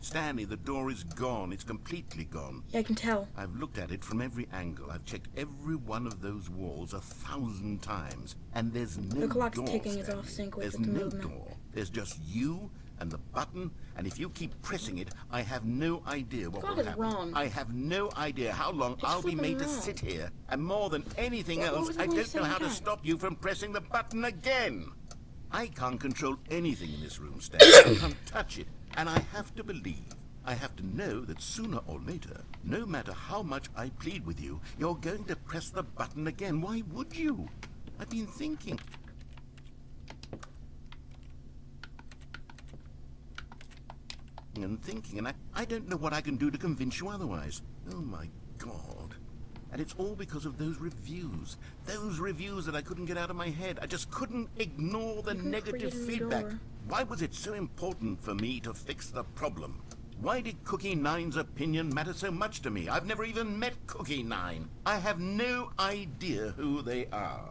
Stanley, the door is gone. It's completely gone. Yeah, I can tell. I've looked at it from every angle. I've checked every one of those walls 1,000 times, and there's no The clock's door, ticking is Stanley. off sync with There's the no movement. door. There's just you and the button, and if you keep pressing it, I have no idea what Clock will is happen. wrong. I have no idea how long I'll be flipping made to wrong. sit here, and more than anything What else, was the I one don't know how to saying? stop you from pressing the button again. I can't control anything in this room, Stanley. I can't touch it, and I have to believe. I have to know that sooner or later, no matter how much I plead with you, you're going to press the button again. Why would you? I've been thinking. And I don't know what I can do to convince you otherwise. Oh my God. And it's all because of those reviews. Those reviews that I couldn't get out of my head. I just couldn't ignore the negative create a feedback. door. Why was it so important for me to fix the problem? Why did Cookie Nine's opinion matter so much to me? I've never even met Cookie Nine. I have no idea who they are.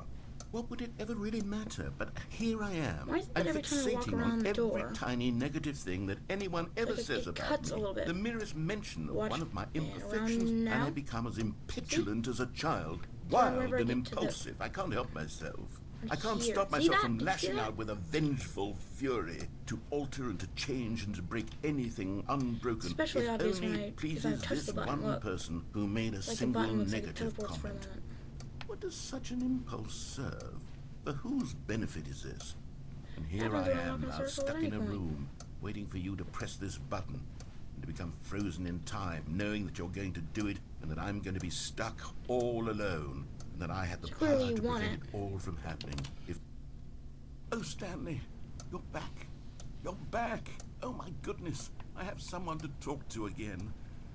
What would it ever really matter? But here I am. Why is it I'm that every time I walk fixating around on the every door, tiny negative thing that anyone ever like says it about cuts me. a little bit. The merest mention of Watch one of my it around imperfections, and now. I become as impetulant as a child. So Wild whenever I and get to the- impulsive. I can't help myself. I can't Here. stop See myself that? from Did you lashing see that? out with a vengeful fury to alter and to change and to break anything unbroken. Especially if obvious only when it if I pleases touch this the button. one Look, person who made a like the single button looks like it negative teleports for a comment. minute. What does such an impulse serve? For whose benefit is this? And here Happens I when I am walk in a now, circle at stuck any in a point. room, waiting for you to press this button, and to become frozen in time, knowing that you're going to do it, and that I'm going to be stuck all alone, and that I had the So power clearly to you want prevent it. it all from happening. If Oh, Stanley, you're back. You're back. Oh my goodness, I have someone to talk to again.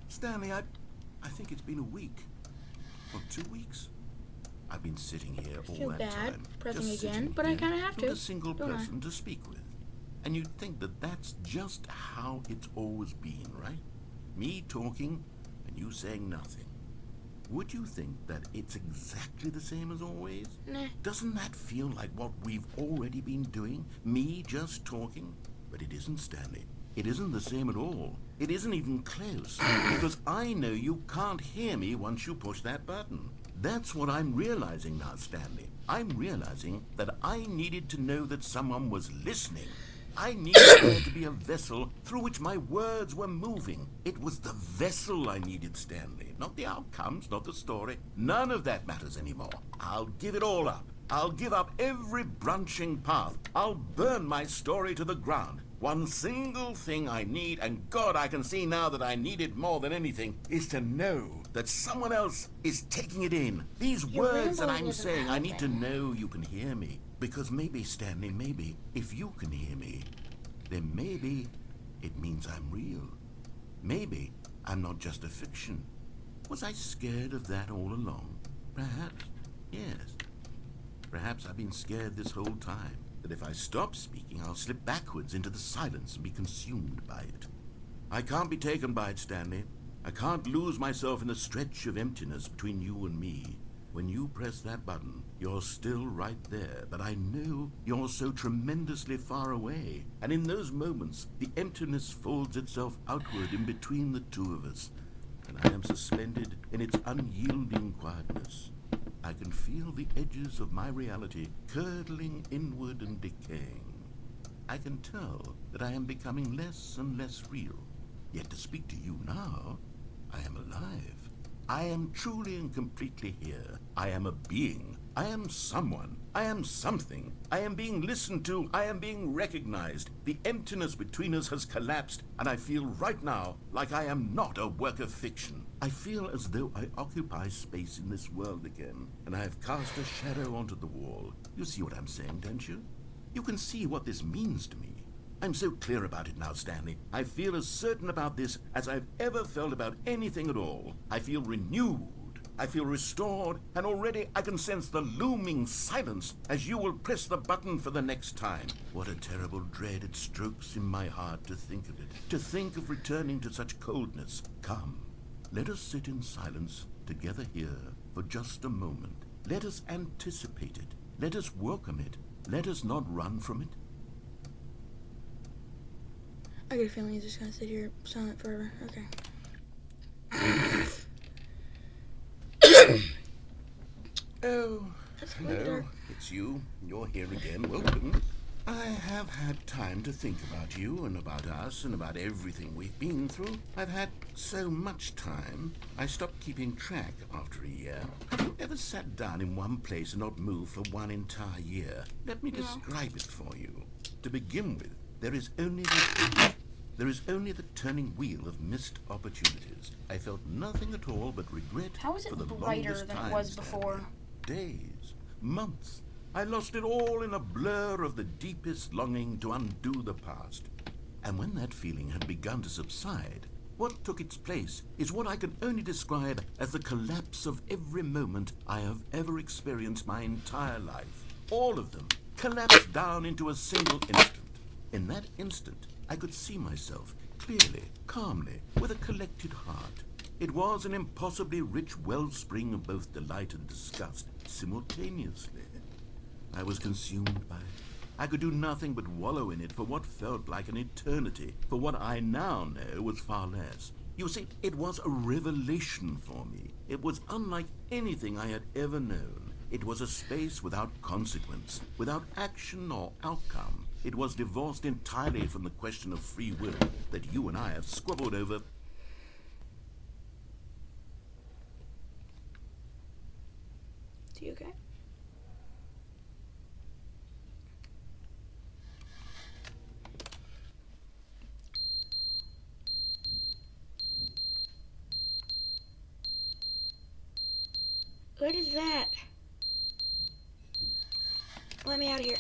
Stanley, I think it's been a week, or 2 weeks. I've been sitting here all feel that bad time, pressing just again, sitting but I here, kinda have not to, a single don't I? person to speak with. And you'd think that that's just how it's always been, right? Me talking and you saying nothing. Would you think that it's exactly the same as always? Nah. Doesn't that feel like what we've already been doing? Me just talking? But it isn't, Stanley. It isn't the same at all. It isn't even close. Because I know you can't hear me once you push that button. That's what I'm realizing now, Stanley. I'm realizing that I needed to know that someone was listening. I needed there to be a vessel through which my words were moving. It was the vessel I needed, Stanley. Not the outcomes, not the story. None of that matters anymore. I'll give it all up. I'll give up every branching path. I'll burn my story to the ground. One single thing I need, and God, I can see now that I need it more than anything, is to know that someone else is taking it in. These Your words that rambling I'm isn't saying, I need to helping. know you can hear me. Because maybe, Stanley, maybe, if you can hear me, then maybe it means I'm real. Maybe I'm not just a fiction. Was I scared of that all along? Perhaps, yes. Perhaps I've been scared this whole time, that if I stop speaking, I'll slip backwards into the silence and be consumed by it. I can't be taken by it, Stanley. I can't lose myself in the stretch of emptiness between you and me. When you press that button, you're still right there, but I know you're so tremendously far away. And in those moments, the emptiness folds itself outward in between the two of us, and I am suspended in its unyielding quietness. I can feel the edges of my reality curdling inward and decaying. I can tell that I am becoming less and less real. Yet to speak to you now, I am alive. I am truly and completely here. I am a being. I am someone. I am something. I am being listened to. I am being recognized. The emptiness between us has collapsed, and I feel right now like I am not a work of fiction. I feel as though I occupy space in this world again, and I have cast a shadow onto the wall. You see what I'm saying, don't you? You can see what this means to me. I'm so clear about it now, Stanley. I feel as certain about this as I've ever felt about anything at all. I feel renewed. I feel restored, and already I can sense the looming silence as you will press the button for the next time. What a terrible dread it strokes in my heart to think of it, to think of returning to such coldness. Come, let us sit in silence together here for just a moment. Let us anticipate it. Let us welcome it. Let us not run from it. I get a feeling he's just gonna sit here silent forever. Okay. Oh, That's really hello. dark. It's you. You're here again. Welcome. I have had time to think about you and about us and about everything we've been through. I've had so much time, I stopped keeping track after a year. Have you ever sat down in one place and not moved for one entire year? Let me describe it for you. To begin with, there is only the turning wheel of missed opportunities. I felt nothing at all but regret How is it for the brighter longest than it time, was Stanley. before? Days, months. I lost it all in a blur of the deepest longing to undo the past. And when that feeling had begun to subside, what took its place is what I can only describe as the collapse of every moment I have ever experienced my entire life. All of them collapsed down into a single instant. In that instant, I could see myself clearly, calmly, with a collected heart. It was an impossibly rich wellspring of both delight and disgust simultaneously. I was consumed by it. I could do nothing but wallow in it for what felt like an eternity, for what I now know was far less. You see, it was a revelation for me. It was unlike anything I had ever known. It was a space without consequence, without action or outcome. It was divorced entirely from the question of free will that you and I have squabbled over. Is he okay? What is that? Let me out of here.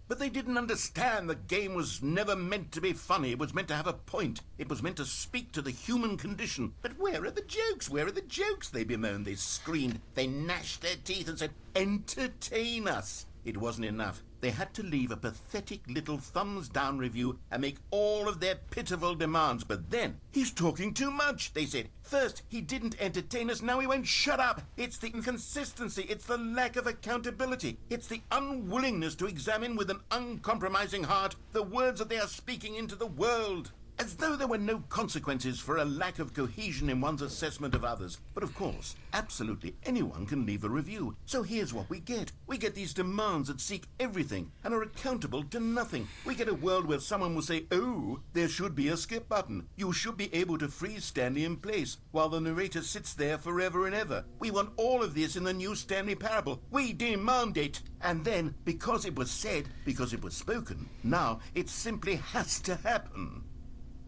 But they didn't understand the game was never meant to be funny. It was meant to have a point. It was meant to speak to the human condition. But where are the jokes? Where are the jokes? They bemoaned, they screamed, they gnashed their teeth and said, entertain us. It wasn't enough. They had to leave a pathetic little thumbs-down review and make all of their pitiful demands. But then, he's talking too much, they said. First, he didn't entertain us, now he won't shut up. It's the inconsistency, it's the lack of accountability. It's the unwillingness to examine with an uncompromising heart the words that they are speaking into the world. As though there were no consequences for a lack of cohesion in one's assessment of others. But of course, absolutely anyone can leave a review. So here's what we get. We get these demands that seek everything and are accountable to nothing. We get a world where someone will say, oh, there should be a skip button. You should be able to freeze Stanley in place while the narrator sits there forever and ever. We want all of this in the new Stanley parable. We demand it. And then, because it was said, because it was spoken, now it simply has to happen.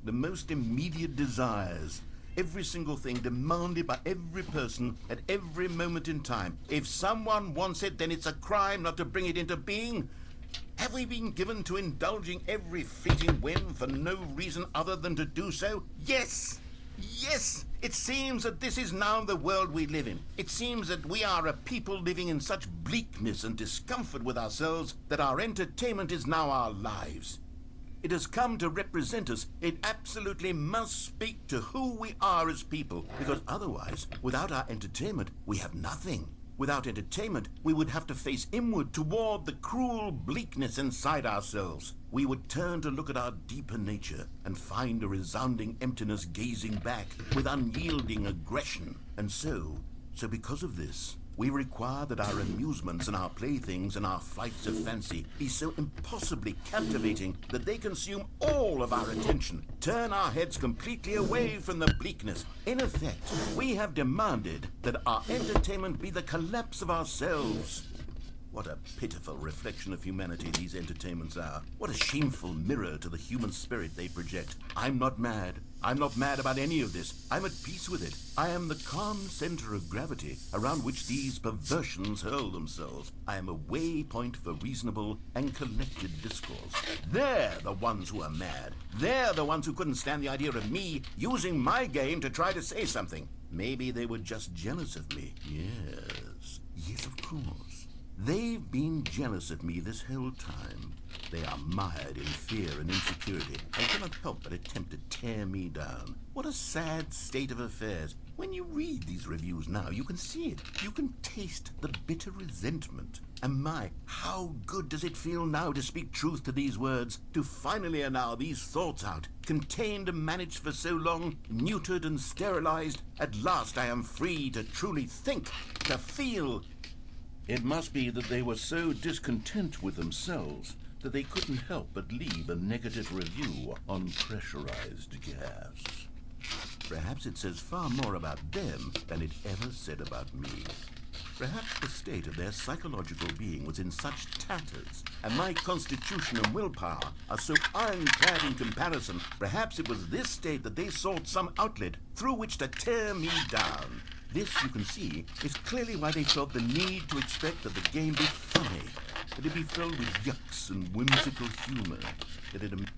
The most immediate desires, every single thing demanded by every person at every moment in time. If someone wants it, then it's a crime not to bring it into being. Have we been given to indulging every fleeting whim for no reason other than to do so? Yes! Yes! It seems that this is now the world we live in. It seems that we are a people living in such bleakness and discomfort with ourselves that our entertainment is now our lives. It has come to represent us. It absolutely must speak to who we are as people, because otherwise, without our entertainment, we have nothing. Without entertainment, we would have to face inward toward the cruel bleakness inside ourselves. We would turn to look at our deeper nature and find a resounding emptiness gazing back with unyielding aggression. And so because of this, we require that our amusements and our playthings and our flights of fancy be so impossibly captivating that they consume all of our attention, turn our heads completely away from the bleakness. In effect, we have demanded that our entertainment be the collapse of ourselves. What a pitiful reflection of humanity these entertainments are. What a shameful mirror to the human spirit they project. I'm not mad. I'm not mad about any of this. I'm at peace with it. I am the calm center of gravity around which these perversions hurl themselves. I am a waypoint for reasonable and collected discourse. They're the ones who are mad. They're the ones who couldn't stand the idea of me using my game to try to say something. Maybe they were just jealous of me. Yes, of course. They've been jealous of me this whole time. They are mired in fear and insecurity and cannot help but attempt to tear me down. What a sad state of affairs. When you read these reviews now, you can see it. You can taste the bitter resentment. And my, how good does it feel now to speak truth to these words, to finally allow these thoughts out, contained and managed for so long, neutered and sterilized. At last I am free to truly think, to feel. It must be that they were so discontent with themselves that they couldn't help but leave a negative review on pressurized gas. Perhaps it says far more about them than it ever said about me. Perhaps the state of their psychological being was in such tatters, and my constitution and willpower are so ironclad in comparison. Perhaps it was this state that they sought some outlet through which to tear me down. This, you can see, is clearly why they felt the need to expect that the game be funny, that it be filled with yucks and whimsical humor.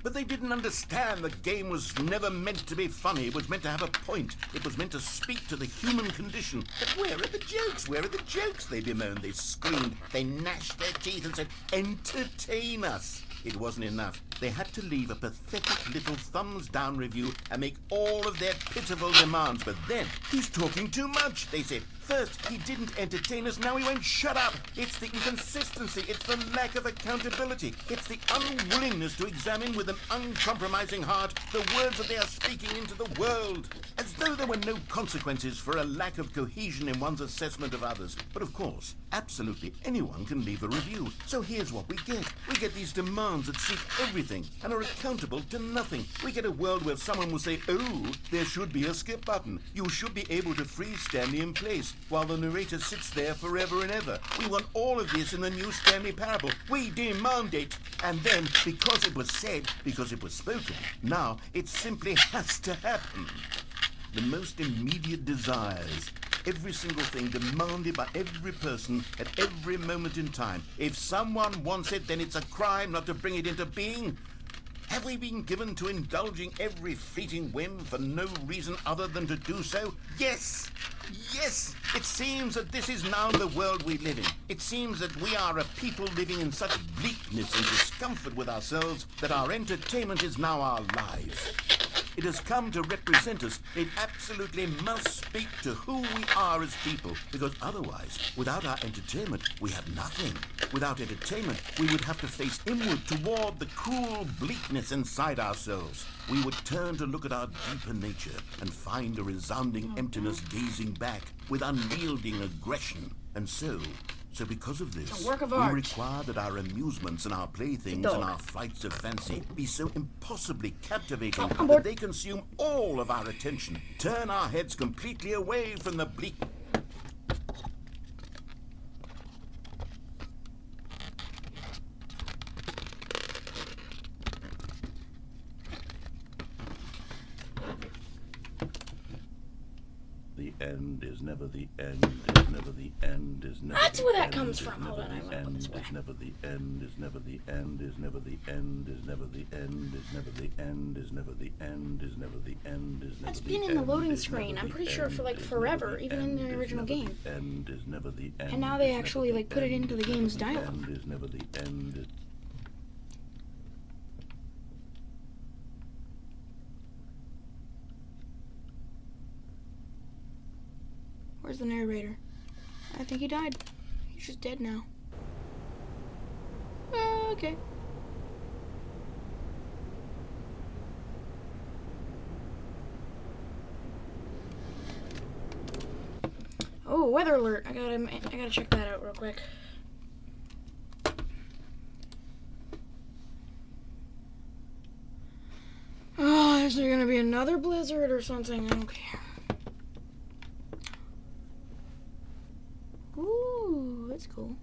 But they didn't understand the game was never meant to be funny. It was meant to have a point. It was meant to speak to the human condition. But where are the jokes? Where are the jokes? They bemoaned, they screamed, they gnashed their teeth and said, entertain us. It wasn't enough. They had to leave a pathetic little thumbs-down review and make all of their pitiful demands. But then, he's talking too much, they said. First, he didn't entertain us, now he won't shut up. It's the inconsistency, it's the lack of accountability, it's the unwillingness to examine with an uncompromising heart the words that they are speaking into the world. As though there were no consequences for a lack of cohesion in one's assessment of others. But of course, absolutely anyone can leave a review. So here's what we get. We get these demands that seek everything and are accountable to nothing. We get a world where someone will say, oh, there should be a skip button. You should be able to freeze Stanley in place while the narrator sits there forever and ever. We want all of this in the new Stanley parable. We demand it. And then, because it was said, because it was spoken, now it simply has to happen. The most immediate desires, every single thing demanded by every person at every moment in time. If someone wants it, then it's a crime not to bring it into being. Have we been given to indulging every fleeting whim for no reason other than to do so? Yes! Yes! It seems that this is now the world we live in. It seems that we are a people living in such bleakness and discomfort with ourselves that our entertainment is now our lives. It has come to represent us. It absolutely must speak to who we are as people, because otherwise, without our entertainment, we have nothing. Without entertainment, we would have to face inward toward the cruel bleakness inside ourselves. We would turn to look at our deeper nature and find a resounding emptiness gazing back with unyielding aggression. And so because of this, a work of we art. require that our amusements and our playthings and our flights of fancy be so impossibly captivating that they consume all of our attention, turn our heads completely away from the bleak. The end is never the end, is never the end, is never That's the where that end, comes is from. never Hold on, I the wanna put this end, way. is never the end, is never the end, is never the end, is never the end, is never the end, is never the end, is never the end, is never That's the been in the end, loading is screen. never I'm the pretty sure for end, like is forever, never the even in end, the is original never the game. end, is never the end, And now they is actually never like the put it end, into the is never game's the dialogue. end, is never the end. Where's the narrator? I think he died. He's just dead now. Okay. Oh, weather alert! I gotta check that out real quick. Oh, is there gonna be another blizzard or something? I don't care. Ooh, that's cool.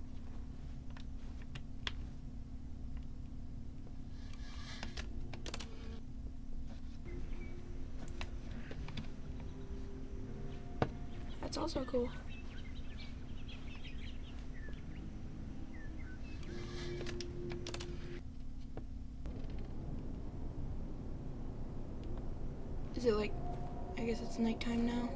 That's also cool. Is it like, I guess it's nighttime now?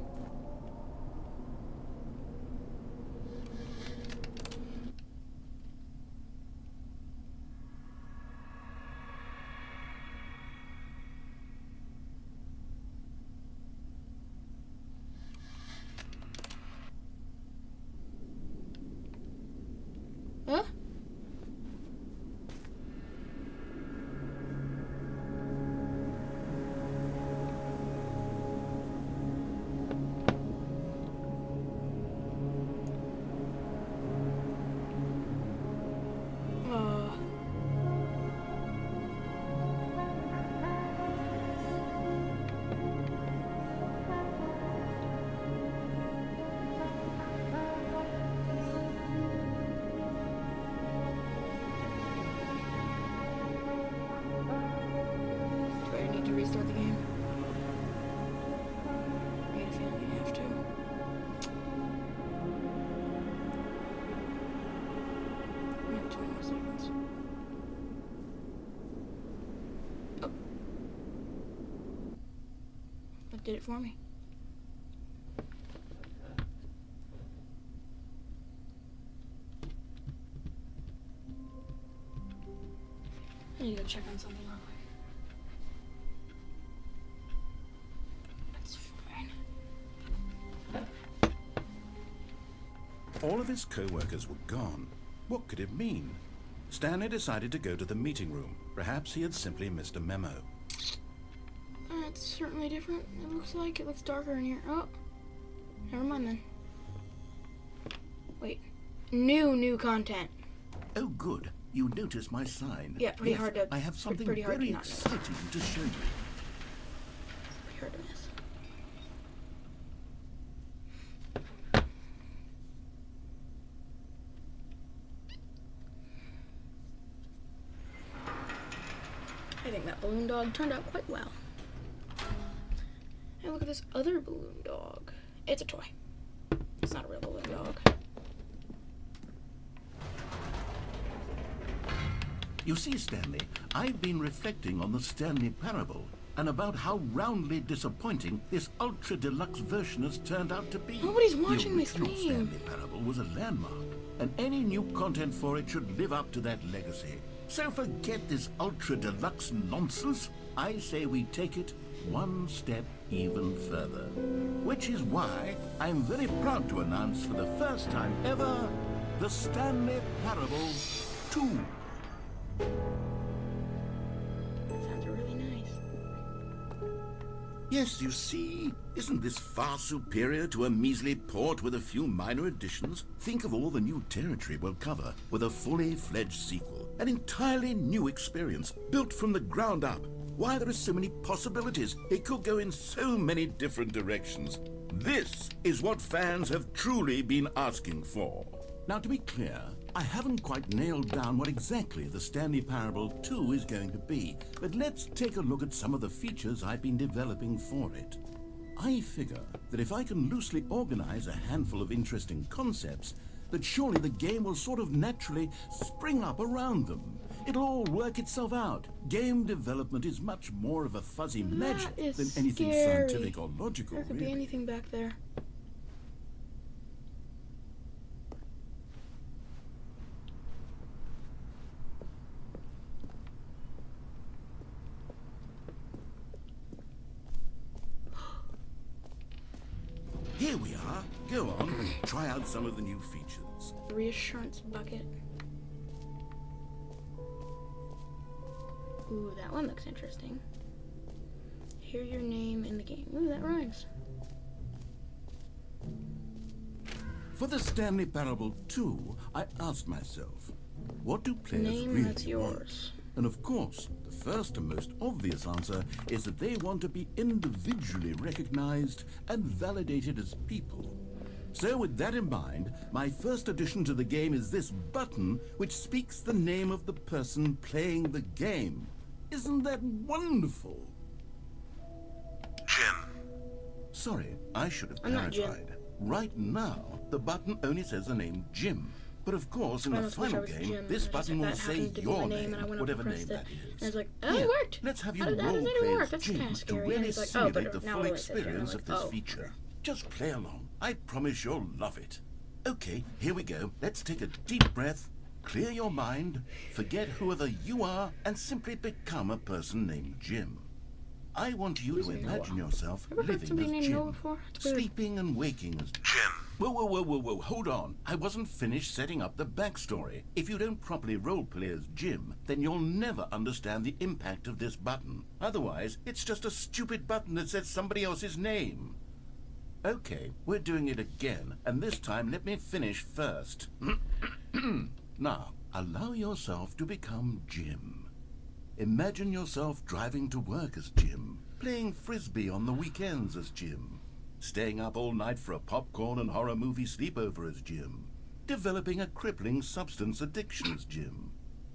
Huh? 20 more seconds. Oh. That did it for me. I need to go check on something real quick. That's fine. All of his co-workers were gone. What could it mean? Stanley decided to go to the meeting room. Perhaps he had simply missed a memo. It's certainly different. It looks like it looks darker in here. Oh, never mind then. Wait, new content. Oh, good. You noticed my sign. Yeah, pretty hard to. I have something pretty hard very to not notice. exciting to show you. Pretty hard to miss. I think that balloon dog turned out quite well. And look at this other balloon dog. It's a toy. It's not a real balloon dog. You see, Stanley, I've been reflecting on the Stanley Parable and about how roundly disappointing this ultra deluxe version has turned out to be. Nobody's watching my The original stream. Stanley Parable was a landmark, and any new content for it should live up to that legacy. So forget this ultra deluxe nonsense. I say we take it one step even further. Which is why I'm very proud to announce for the first time ever, the Stanley Parable 2. That sounds really nice. Yes, you see, isn't this far superior to a measly port with a few minor additions? Think of all the new territory we'll cover with a fully fledged sequel. An entirely new experience, built from the ground up. Why, there are so many possibilities. It could go in so many different directions. This is what fans have truly been asking for. Now, to be clear, I haven't quite nailed down what exactly the Stanley Parable 2 is going to be, but let's take a look at some of the features I've been developing for it. I figure that if I can loosely organize a handful of interesting concepts, that surely the game will sort of naturally spring up around them. It'll all work itself out. Game development is much more of a fuzzy magic than anything scary. scientific or logical, There could be really. anything back there. Here we are. Go on, try out some of the new features. Reassurance bucket. Ooh, that one looks interesting. Hear your name in the game. Ooh, that rhymes. For the Stanley Parable 2, I asked myself, what do players Name really that's want? yours. And of course, the first and most obvious answer is that they want to be individually recognized and validated as people. So with that in mind, my first addition to the game is this button which speaks the name of the person playing the game. Isn't that wonderful? Jim. Sorry, I should have I'm not Jim. clarified. Right now, the button only says the name Jim. But of course, in I the almost wish I final was game, Jim. this It's just button that will that say happened to be your my name, and I went up whatever and name pressed that it. is. And I was like, oh, Here, it worked. Let's have you How did that role even play work? as That's Jim kinda to scary. And really he's like, oh, simulate but the now full it says Jim. And I'm experience like, of this oh. feature. Just play along. I promise you'll love it. Okay, here we go. Let's take a deep breath, clear your mind, forget whoever you are, and simply become a person named Jim. I want you Who's to Noah? imagine yourself Ever heard living somebody as named Noah Jim, before? It's weird. sleeping and waking as Jim. Whoa, hold on. I wasn't finished setting up the backstory. If you don't properly roleplay as Jim, then you'll never understand the impact of this button. Otherwise, it's just a stupid button that says somebody else's name. Okay, we're doing it again, and this time let me finish first. Now, allow yourself to become Jim. Imagine yourself driving to work as Jim, playing frisbee on the weekends as Jim, staying up all night for a popcorn and horror movie sleepover as Jim, developing a crippling substance addiction as Jim,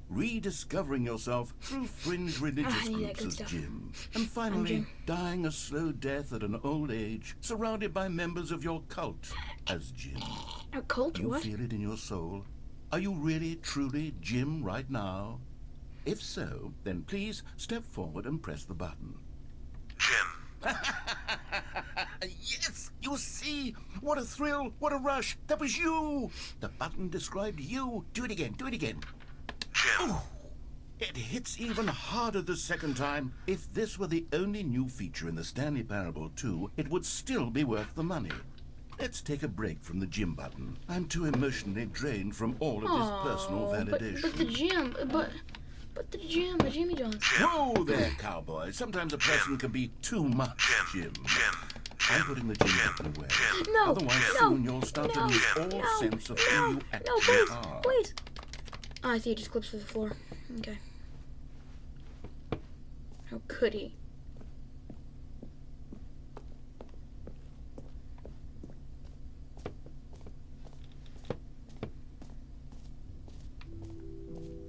rediscovering yourself through fringe religious I need that groups good as stuff. Jim, and finally Jim. dying a slow death at an old age, surrounded by members of your cult as Jim. A cult? You What? feel it in your soul? Are you really, truly Jim right now? If so, then please step forward and press the button. Jim. Yes, you see? What a thrill, what a rush. That was you. The button described you. Do it again, do it again. Jim. Ooh, it hits even harder the second time. If this were the only new feature in the Stanley Parable 2, it would still be worth the money. Let's take a break from the gym button. I'm too emotionally drained from all of this personal validation. But the gym, but the gym, the Jimmy John's. Whoa there, cowboy. Sometimes a person can be too much, Jim. I'm putting the gym button away. No, Otherwise, no, soon you'll start to lose all sense of who you actually please, are. please. Oh, I see it just clips to the floor. Okay. How could he?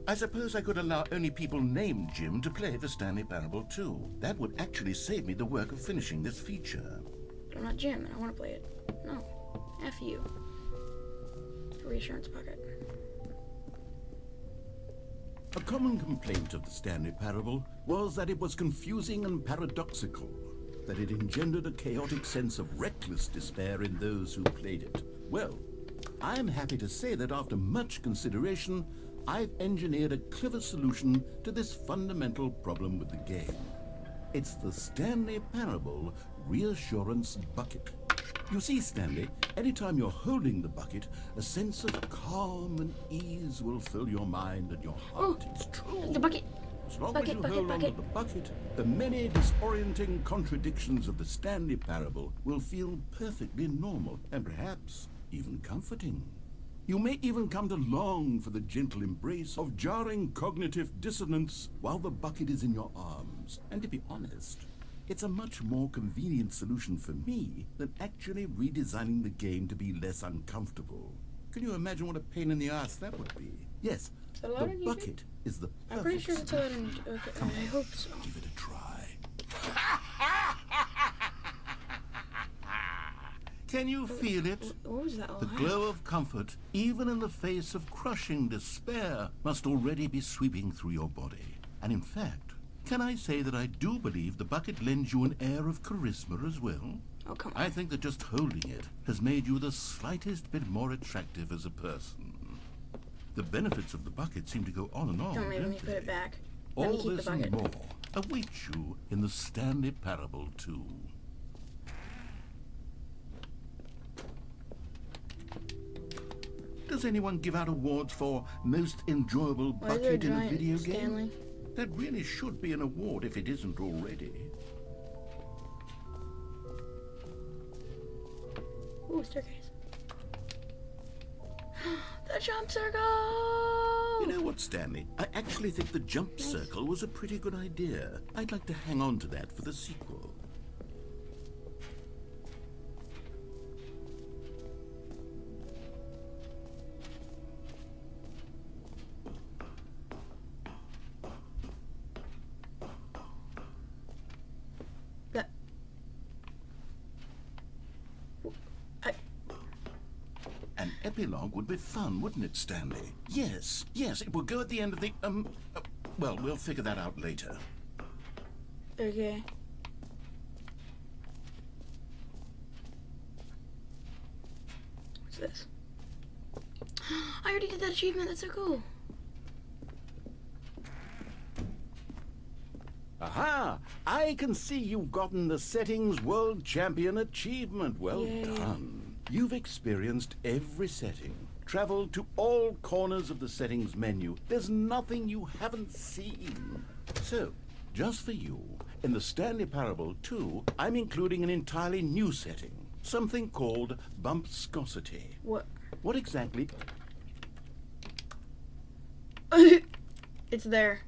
I suppose I could allow only people named Jim to play the Stanley Parable 2. That would actually save me the work of finishing this feature. But I'm not Jim, and I want to play it. No. F you. Reassurance pocket. A common complaint of the Stanley Parable was that it was confusing and paradoxical, that it engendered a chaotic sense of reckless despair in those who played it. Well, I'm happy to say that after much consideration, I've engineered a clever solution to this fundamental problem with the game. It's the Stanley Parable Reassurance Bucket. You see, Stanley, anytime you're holding the bucket, a sense of calm and ease will fill your mind and your heart. It's true. The bucket. As long Bucket, as you bucket, hold on bucket. to the bucket, the many disorienting contradictions of the Stanley Parable will feel perfectly normal and perhaps even comforting. You may even come to long for the gentle embrace of jarring cognitive dissonance while the bucket is in your arms. And to be honest, it's a much more convenient solution for me than actually redesigning the game to be less uncomfortable. Can you imagine what a pain in the ass that would be? Yes, Is that allowed the on YouTube? bucket is the perfect I'm pretty sure it's allowed on solution. YouTube. Okay, I hope so. Give it a try. Can you feel it? What was that all The about? glow of comfort, even in the face of crushing despair, must already be sweeping through your body. And in fact, can I say that I do believe the bucket lends you an air of charisma as well? Oh, come on. I think that just holding it has made you the slightest bit more attractive as a person. The benefits of the bucket seem to go on and on. Don't let me don't put they? it back. Let All me keep the this and bucket. more awaits you in the Stanley Parable 2. Does anyone give out awards for most enjoyable Why is there a bucket in a giant video Stanley? game? That really should be an award if it isn't already. Ooh, staircase. The jump circle! You know what, Stanley? I actually think the jump circle was a pretty good idea. I'd like to hang on to that for the sequel. That. An epilogue would be fun, wouldn't it, Stanley? Yes, it would go at the end of the, well, we'll figure that out later. Okay. What's this? I already did that achievement. That's so cool. Aha! I can see you've gotten the Settings World Champion achievement. Well Yay. done. You've experienced every setting, traveled to all corners of the settings menu. There's nothing you haven't seen. So, just for you, in the Stanley Parable 2, I'm including an entirely new setting, something called bumpscosity. What? What exactly It's there.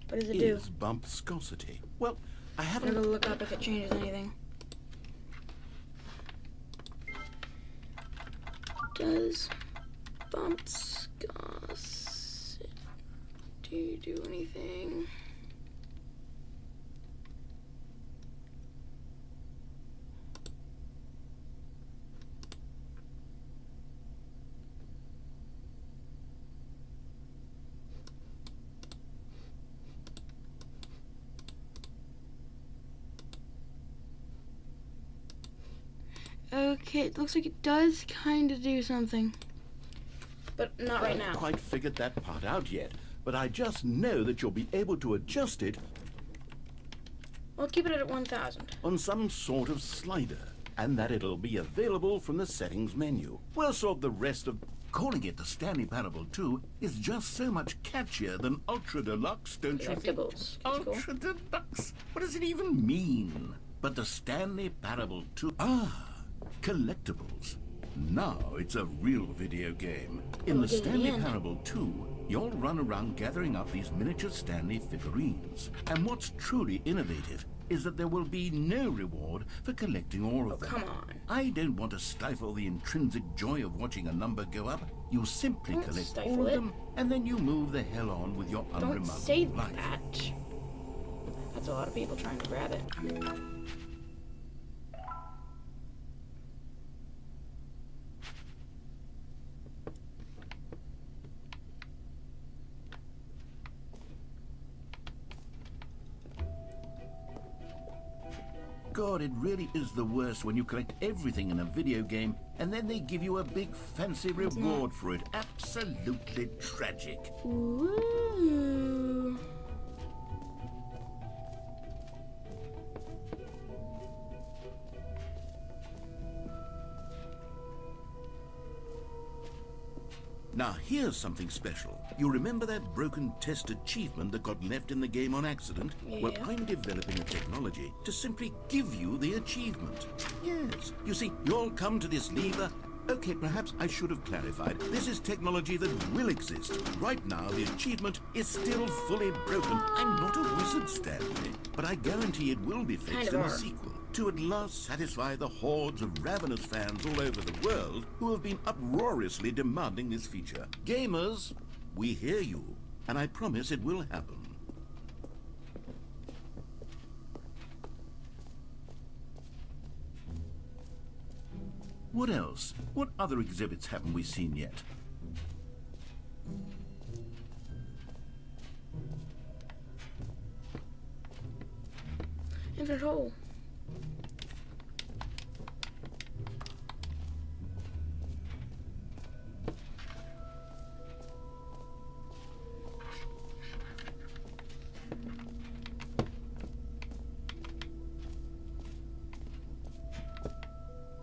What does it do? is bumpscosity? Well, I I'm haven't gonna look up if it changes anything. Does bumpscosity do anything? Okay, it looks like it does kind of do something. But not right I now. haven't quite figured that part out yet, but I just know that you'll be able to adjust it Let's keep it at 1,000. on some sort of slider, and that it'll be available from the settings menu. We'll sort the rest of... Calling it the Stanley Parable 2 is just so much catchier than Ultra Deluxe, don't you think? Collectibles. That's cool. Ultra Deluxe? What does it even mean? But the Stanley Parable 2... Ah, collectibles. Now it's a real video game. In the get it Stanley in. Parable 2, you'll run around gathering up these miniature Stanley figurines. And what's truly innovative is that there will be no reward for collecting all of them. Come on. I don't want to stifle the intrinsic joy of watching a number go up. You simply Don't collect stifle all of it. them, and then you move the hell on with your Don't unremarkable say life. that. That's a lot of people trying to grab it. God, it really is the worst when you collect everything in a video game and then they give you a big fancy reward for it. Absolutely tragic. Ooh. Now, here's something special. You remember that broken test achievement that got left in the game on accident? Well, Yeah. I'm developing a technology to simply give you the achievement. Yes. You see, you'll come to this lever. Okay, perhaps I should have clarified. This is technology that will exist. Right now, the achievement is still fully broken. I'm not a wizard, Stanley, but I guarantee it will be fixed Kind of in are. a sequel to at last satisfy the hordes of ravenous fans all over the world who have been uproariously demanding this feature. Gamers, we hear you, and I promise it will happen. What else? What other exhibits haven't we seen yet? Infinite hole.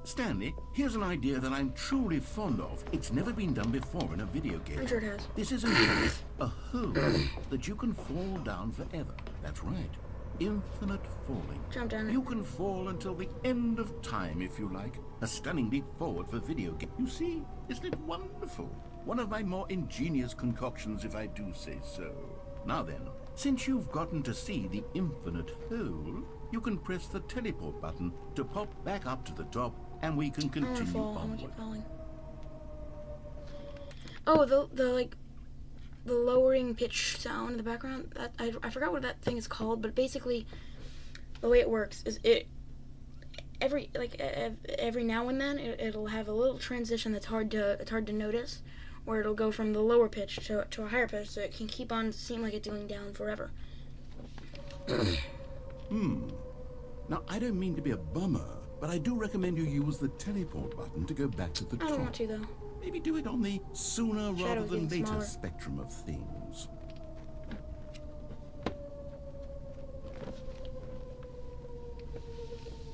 Stanley, here's an idea that I'm truly fond of. It's never been done before in a video game. I'm sure it has. This is a hole that you can fall down forever. That's right. Infinite falling. Jump down it. You can fall until the end of time, if you like. A stunning leap forward for video game. You see, isn't it wonderful? One of my more ingenious concoctions, if I do say so. Now then, since you've gotten to see the infinite hole, you can press the teleport button to pop back up to the top, and we can I'm gonna continue fall. I'm gonna onward. keep falling. Oh, the lowering pitch sound in the background. That I forgot what that thing is called, but basically, the way it works is every now and then it'll have a little transition that's hard to notice, where it'll go from the lower pitch to a higher pitch, so it can keep on seem like it's going down forever. Now, I don't mean to be a bummer, but I do recommend you use the teleport button to go back to the I top. don't want to though. Maybe do it on the sooner rather Shadow's than getting later smaller. spectrum of things.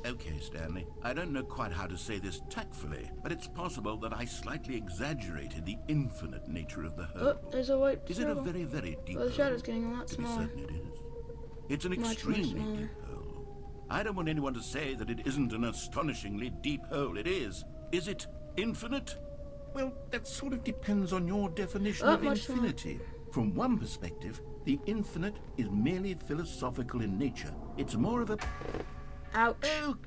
Okay, Stanley, I don't know quite how to say this tactfully, but it's possible that I slightly exaggerated the infinite nature of the hole. Oh, there's a white Is it a shadow. very, very deep Oh, the hole? shadow's getting a lot To be smaller. certain it is. It's an Much, much extremely smaller. deep hole. I don't want anyone to say that it isn't an astonishingly deep hole. It is. Is it infinite? Well, that sort of depends on your definition Oh, of much smaller. infinity. From one perspective, the infinite is merely philosophical in nature. It's more of a... Ouch.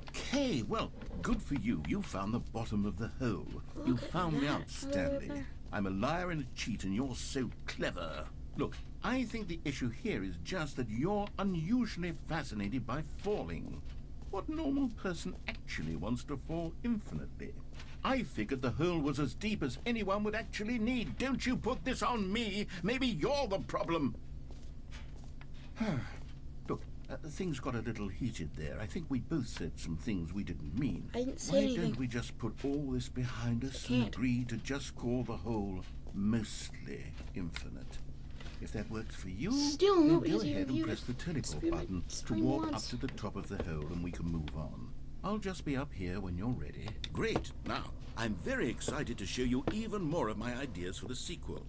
Okay, well, good for you. You found the bottom of the hole. You Look at found me that. out, Look at Stanley. there. I'm a liar and a cheat, and you're so clever. Look, I think the issue here is just that you're unusually fascinated by falling. What normal person actually wants to fall infinitely? I figured the hole was as deep as anyone would actually need. Don't you put this on me. Maybe you're the problem. Look, Things got a little heated there. I think we both said some things we didn't mean. I didn't say Why anything. don't we just put all this behind us and can't. agree to just call the whole mostly infinite? If that works for you, Still, then nobody's go even ahead and viewed press the teleport experiment button to screen warp up once. to the top of the hole and we can move on. I'll just be up here when you're ready. Great. Now, I'm very excited to show you even more of my ideas for the sequel.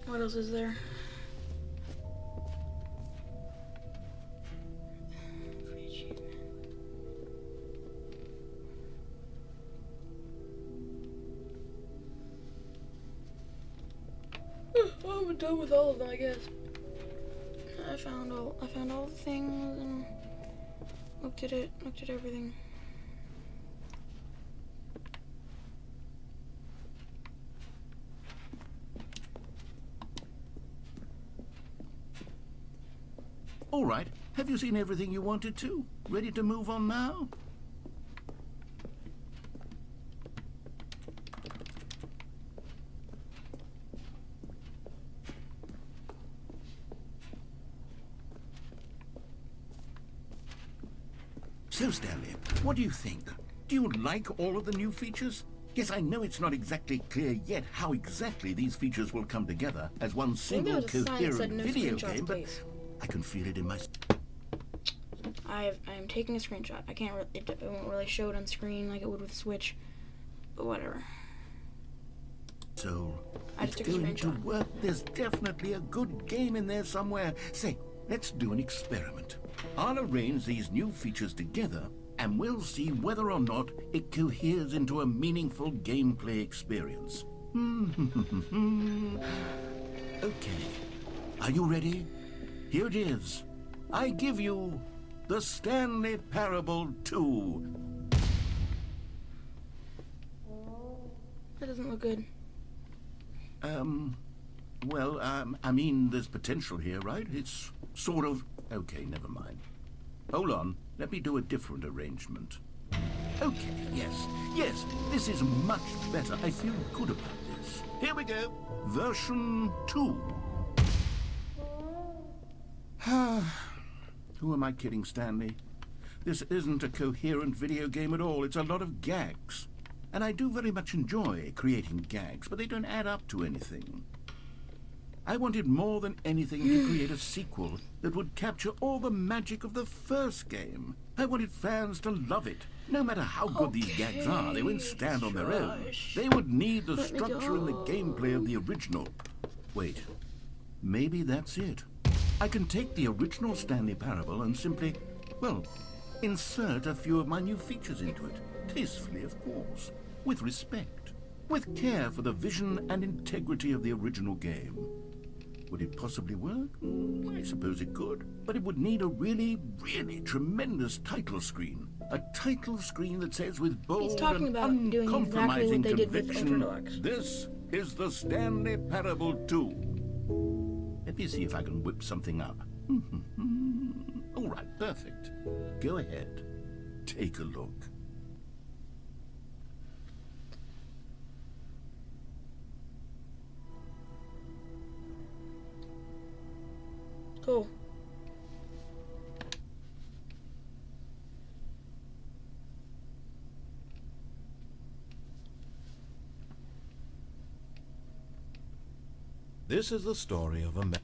What else is there? Oh, I'm done with all of them, I guess. I found all the things and looked at everything. All right. Have you seen everything you wanted to? Ready to move on now? So, Stanley, what do you think? Do you like all of the new features? Yes, I know it's not exactly clear yet how exactly these features will come together as one single was a sign that coherent said no video screenshots, game, but please. I can feel it in my... I am taking a screenshot. I can't. It won't really show it on screen like it would with Switch, but whatever. So, I it's just took a going to screenshot. work. There's definitely a good game in there somewhere. Say, let's do an experiment. I'll arrange these new features together, and we'll see whether or not it coheres into a meaningful gameplay experience. Okay. Are you ready? Here it is. I give you the Stanley Parable 2. That doesn't look good. Well, I mean, there's potential here, right? It's sort of... Okay, never mind. Hold on. Let me do a different arrangement. Okay, yes, this is much better. I feel good about this. Here we go. Version 2. Who am I kidding, Stanley? This isn't a coherent video game at all. It's a lot of gags. And I do very much enjoy creating gags, but they don't add up to anything. I wanted more than anything to create a sequel that would capture all the magic of the first game. I wanted fans to love it. No matter how good these gags are, they won't stand on their own. Josh. They would need the Let me structure and the go. gameplay of the original. Wait, maybe that's it. I can take the original Stanley Parable and simply, well, insert a few of my new features into it. Tastefully, of course. With respect. With care for the vision and integrity of the original game. Would it possibly work? I suppose it could. But it would need a really, really tremendous title screen. A title screen that says with bold talking and about doing exactly uncompromising what they did with conviction, Ultra Deluxe. this is the Stanley Parable 2. Let me see if I can whip something up. All right, perfect. Go ahead. Take a look. Cool. This is the story of a man.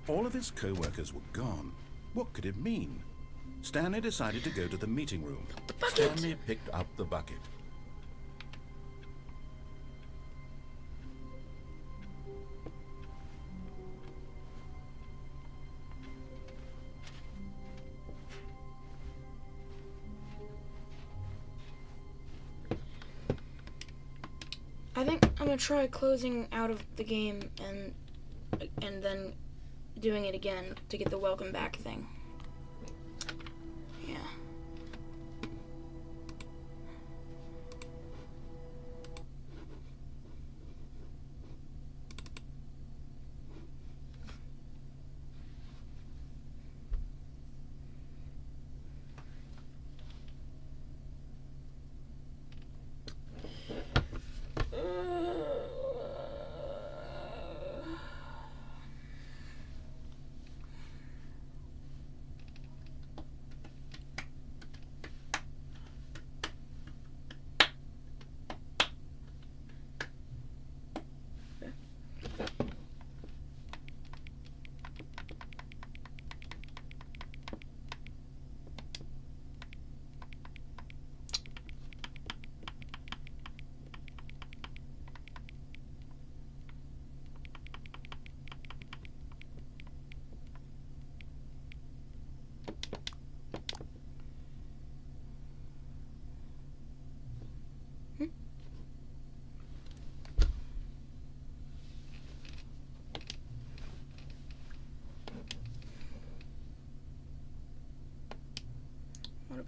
All of his co-workers were gone. What could it mean? Stanley decided to go to the meeting room. bucket! Stanley picked up the bucket. I think I'm gonna try closing out of the game and then doing it again to get the welcome back thing.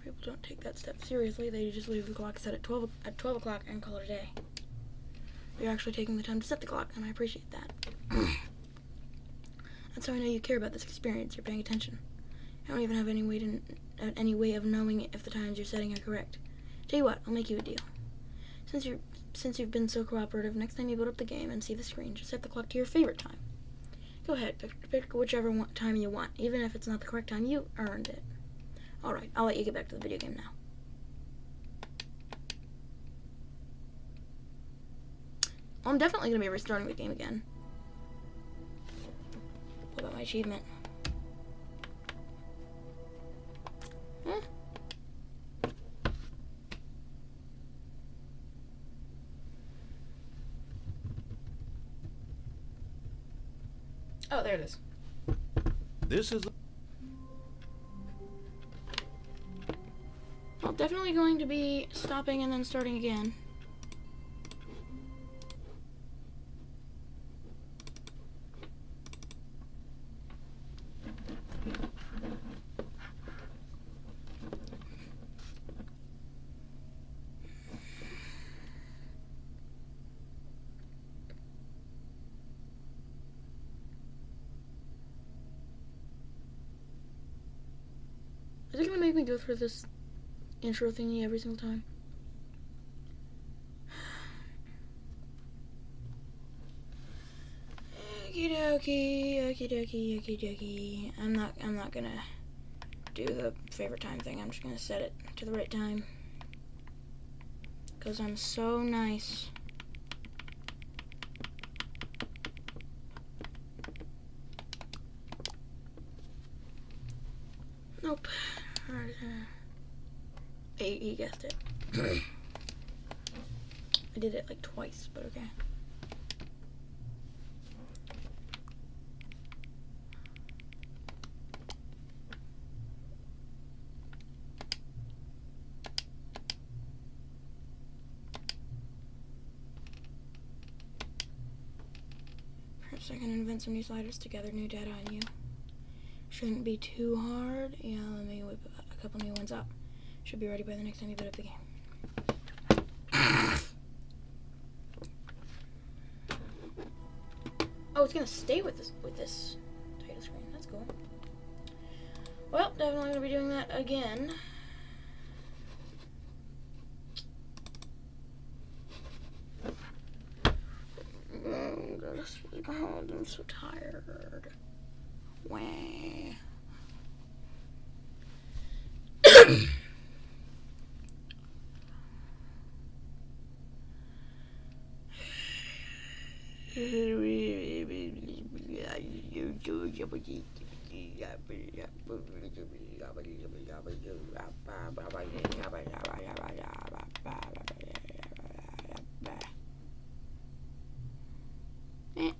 people don't take that step seriously. They just leave the clock set at 12 o'clock and call it a day. You're actually taking the time to set the clock, and I appreciate that. That's how I know you care about this experience. You're paying attention. I don't even have any way of knowing if the times you're setting are correct. Tell you what, I'll make you a deal. Since you've been so cooperative, next time you boot up the game and see the screen, just set the clock to your favorite time. Go ahead, pick whichever time you want. Even if it's not the correct time, you earned it. Alright, I'll let you get back to the video game now. Well, I'm definitely going to be restarting the game again. What about my achievement? Huh? Oh, there it is. This is... Well, definitely going to be stopping and then starting again. Is it gonna make me go through this intro thingy every single time? Okie dokie. I'm not gonna do the favorite time thing. I'm just gonna set it to the right time. 'Cause I'm so nice. Nope. He guessed it. I did it like twice, but okay. Perhaps I can invent some new sliders to gather new data on you. Shouldn't be too hard. Yeah, let me whip a couple new ones up. Should be ready by the next time you boot up the game. Oh, it's gonna stay with this title screen. That's cool. Well, definitely gonna be doing that again. Oh, I'm so tired. Wah.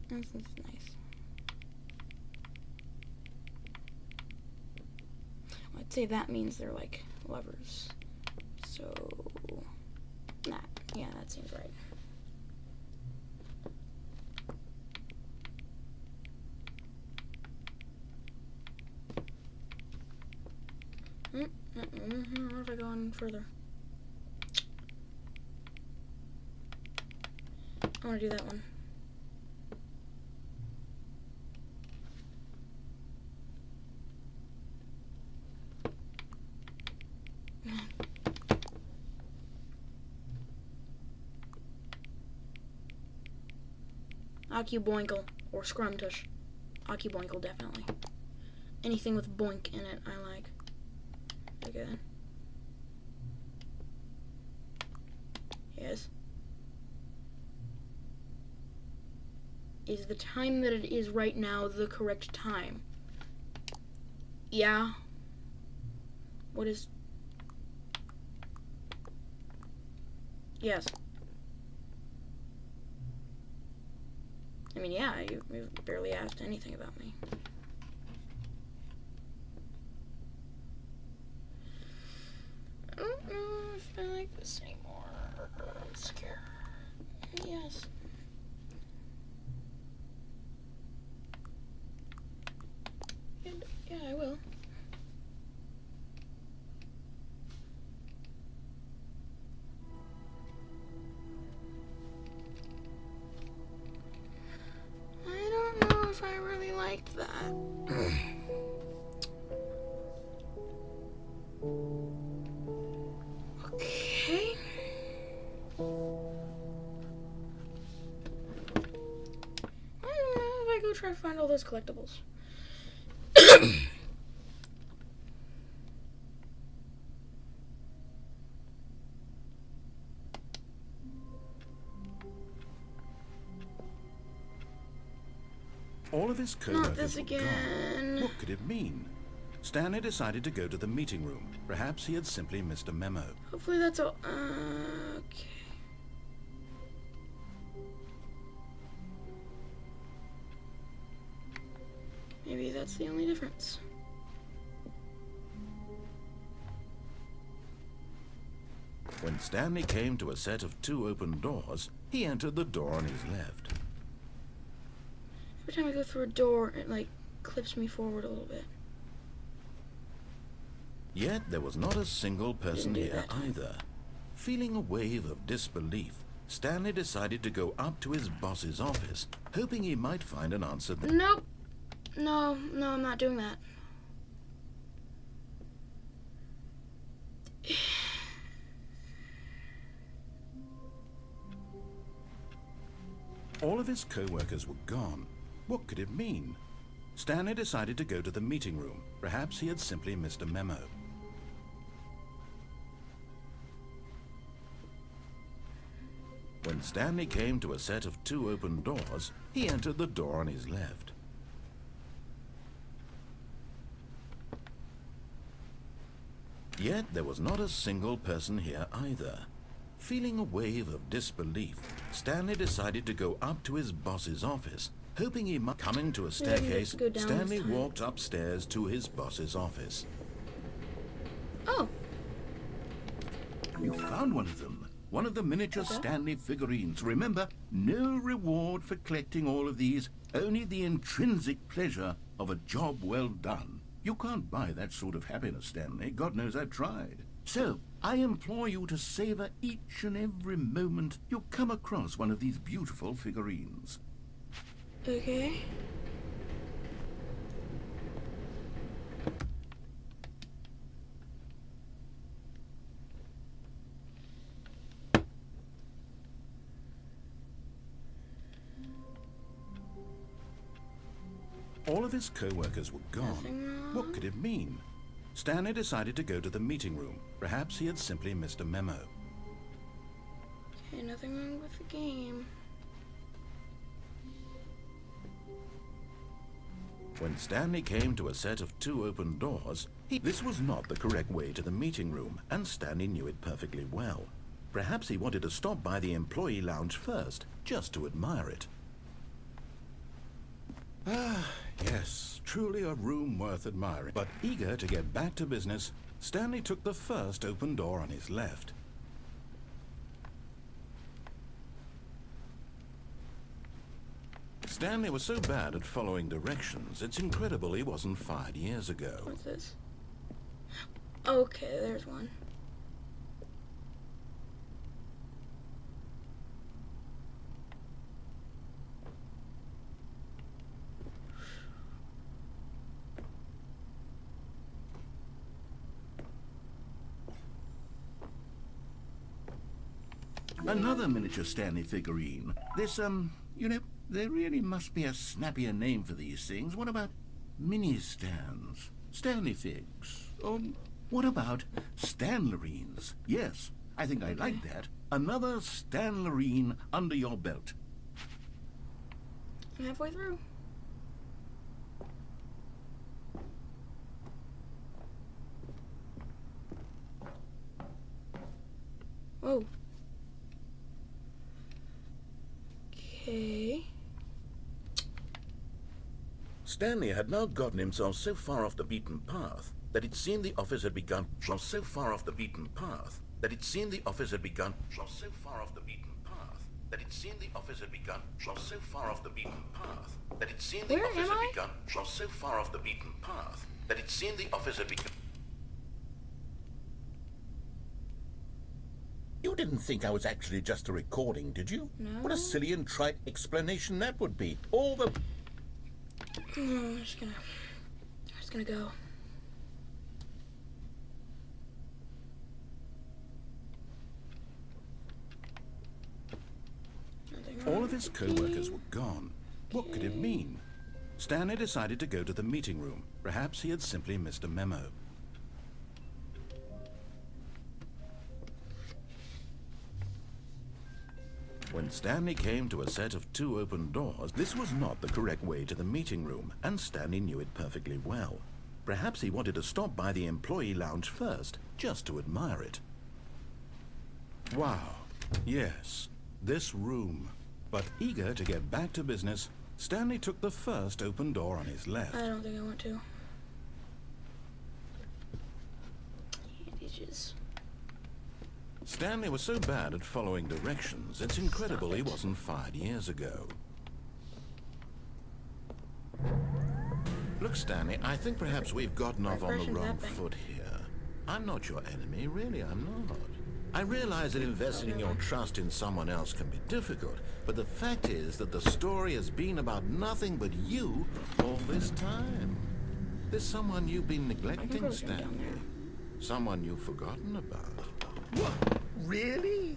This is nice. Well, I'd say that means they're like levers. So, nah, yeah, that seems right. What if I go on further? I want to do that one. Boinkle or Scrumtush. Boinkle, definitely. Anything with boink in it, I like. Okay. Yes. Is the time that it is right now the correct time? Yeah. What is... Yes. I mean, yeah, you've barely asked anything about me. I don't know if I like this anymore. I'm scared. Yes. Yeah, I will. try to find all those collectibles. All of his Not this co-workers were gone. again. What could it mean? Stanley decided to go to the meeting room. Perhaps he had simply missed a memo. Hopefully that's all. Okay. Maybe that's the only difference. When Stanley came to a set of 2 open doors, he entered the door on his left. Every time I go through a door, it like clips me forward a little bit. Yet there was not a single person Didn't do here that. either. Feeling a wave of disbelief, Stanley decided to go up to his boss's office, hoping he might find an answer there. Nope. No, I'm not doing that. All of his co-workers were gone. What could it mean? Stanley decided to go to the meeting room. Perhaps he had simply missed a memo. When Stanley came to a set of 2 open doors, he entered the door on his left. Yet there was not a single person here either. Feeling a wave of disbelief, Stanley decided to go up to his boss's office, hoping he might. Coming to a staircase, go down Stanley this time. walked upstairs to his boss's office. Oh, You found one of them. One of the miniature Stanley figurines. Remember, no reward for collecting all of these, only the intrinsic pleasure of a job well done. You can't buy that sort of happiness, Stanley. God knows I've tried. So, I implore you to savor each and every moment you come across one of these beautiful figurines. okay. All of his co-workers were gone. Nothing wrong. What could it mean? Stanley decided to go to the meeting room. Perhaps he had simply missed a memo. Okay, nothing wrong with the game. When Stanley came to a set of 2 open doors, this was not the correct way to the meeting room, and Stanley knew it perfectly well. Perhaps he wanted to stop by the employee lounge first, just to admire it. Ah, yes, truly a room worth admiring. But eager to get back to business, Stanley took the first open door on his left. Stanley was so bad at following directions, it's incredible he wasn't fired years ago. What's this? Okay, there's one. Another miniature Stanley figurine. This, you know, there really must be a snappier name for these things. What about mini-stands? Stanley figs? What about Stanlerines? Yes, I think I like that. Another Stanlerine under your belt. I'm halfway through. Whoa. Okay. Stanley had now gotten himself so far off the beaten path that it seemed the office had begun. So far off the beaten path that it seemed the office had begun. So far off the beaten path that it seemed the office had begun. So far off the beaten path that it seemed the Where office am had I? begun. So far off the beaten path that it seemed the office had begun. You didn't think I was actually just a recording, did you? No. What a silly and trite explanation that would be. All the... I'm just gonna go. Nothing All wrong of his with the co-workers game. were gone. What could it mean? Stanley decided to go to the meeting room. Perhaps he had simply missed a memo. When Stanley came to a set of 2 open doors, this was not the correct way to the meeting room, and Stanley knew it perfectly well. Perhaps he wanted to stop by the employee lounge first, just to admire it. Wow, yes, this room. But eager to get back to business, Stanley took the first open door on his left. I don't think I want to. Bandages. Stanley was so bad at following directions, it's incredible he wasn't fired years ago. Look, Stanley, I think perhaps we've gotten off on the wrong foot here. I'm not your enemy, really, I'm not. I realize that investing your trust in someone else can be difficult, but the fact is that the story has been about nothing but you all this time. There's someone you've been neglecting, Stanley. Someone you've forgotten about. What? Really?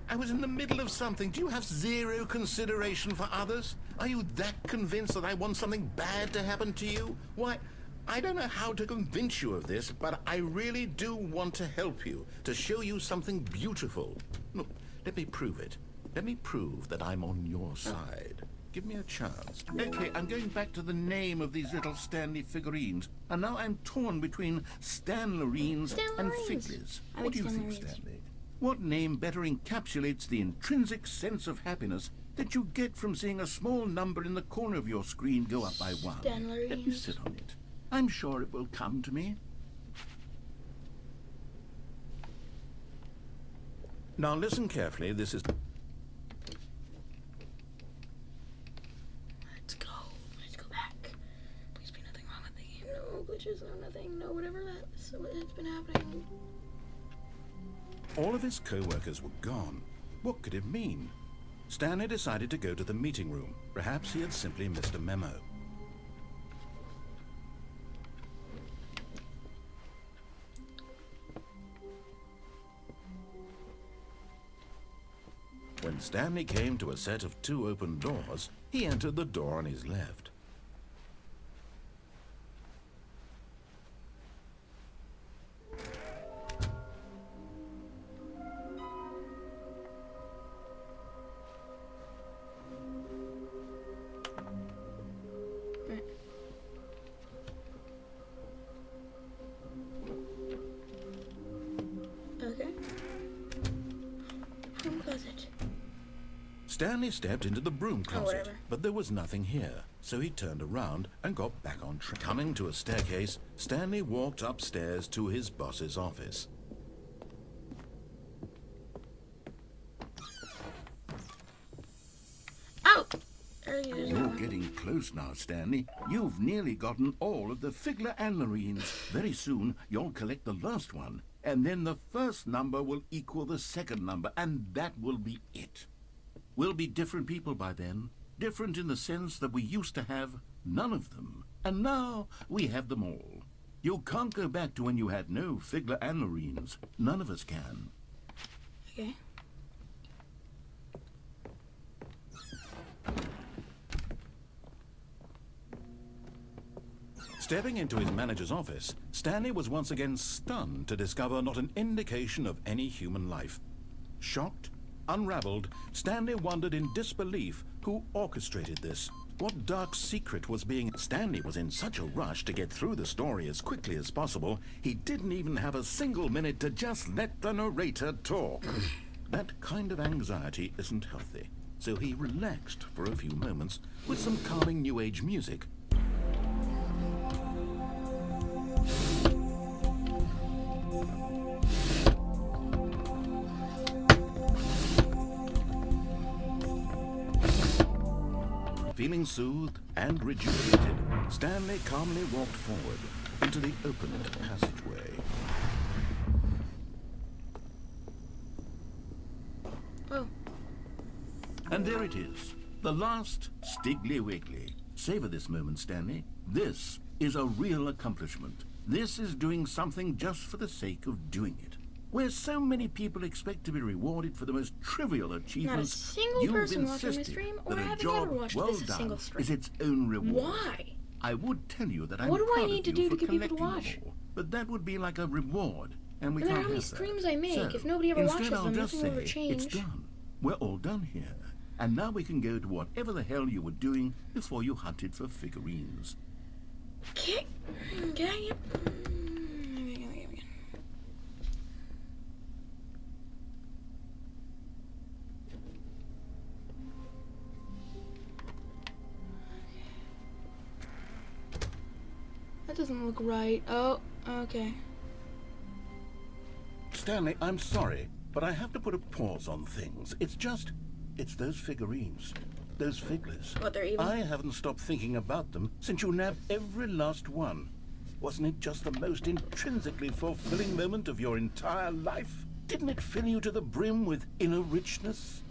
I was in the middle of something. Do you have zero consideration for others? Are you that convinced that I want something bad to happen to you? Why, I don't know how to convince you of this, but I really do want to help you, to show you something beautiful. Look, let me prove it. Let me prove that I'm on your side. Give me a chance. Okay, I'm going back to the name of these little Stanley figurines, and now I'm torn between Stanlerines and Figlers. What do you think, Stanley? What name better encapsulates the intrinsic sense of happiness that you get from seeing a small number in the corner of your screen go up by 1? Let me sit on it. I'm sure it will come to me. Now listen carefully, this is... Let's go back. Please be nothing wrong with the game. No glitches, no nothing, no whatever that's what's been happening. All of his co-workers were gone. What could it mean? Stanley decided to go to the meeting room. Perhaps he had simply missed a memo. When Stanley came to a set of 2 open doors, he entered the door on his left. Okay. Room closet. Stanley stepped into the broom closet, whatever. but there was nothing here, so he turned around and got back on track. Coming to a staircase, Stanley walked upstairs to his boss's office. Ow! You're getting close now, Stanley. You've nearly gotten all of the Figler and Marines. Very soon, you'll collect the last one, and then the first number will equal the second number, and that will be it. We'll be different people by then. Different in the sense that we used to have none of them, and now we have them all. You can't go back to when you had no Figler and Marines. None of us can. Okay. Stepping into his manager's office, Stanley was once again stunned to discover not an indication of any human life. Shocked, unraveled, Stanley wondered in disbelief who orchestrated this. What dark secret was being... Stanley was in such a rush to get through the story as quickly as possible, he didn't even have a single minute to just let the narrator talk. That kind of anxiety isn't healthy, so he relaxed for a few moments with some calming New Age music. Feeling soothed and rejuvenated, Stanley calmly walked forward into the opened passageway. Oh. And there it is, the last Stiggly Wiggly. Savor this moment, Stanley. This is a real accomplishment. This is doing something just for the sake of doing it. where so many people expect to be rewarded for the most trivial achievements, single you've person watching my insisted stream, or that a have you job ever watched well this a done single stream? is its own reward. Why? I would tell you that I'm What do I proud need of to you do for to get people to collecting watch? more, but that would be like a reward, and we No matter can't how many have that. streams I make, So, if nobody ever instead watches I'll them, just nothing will ever say, it's change. done. We're all done here. And now we can go to whatever the hell you were doing before you hunted for figurines. Can I get... That doesn't look right. Oh, okay. Stanley, I'm sorry, but I have to put a pause on things. It's those figurines. Those figglers. What, they're even? I haven't stopped thinking about them since you nabbed every last one. Wasn't it just the most intrinsically fulfilling moment of your entire life? Didn't it fill you to the brim with inner richness?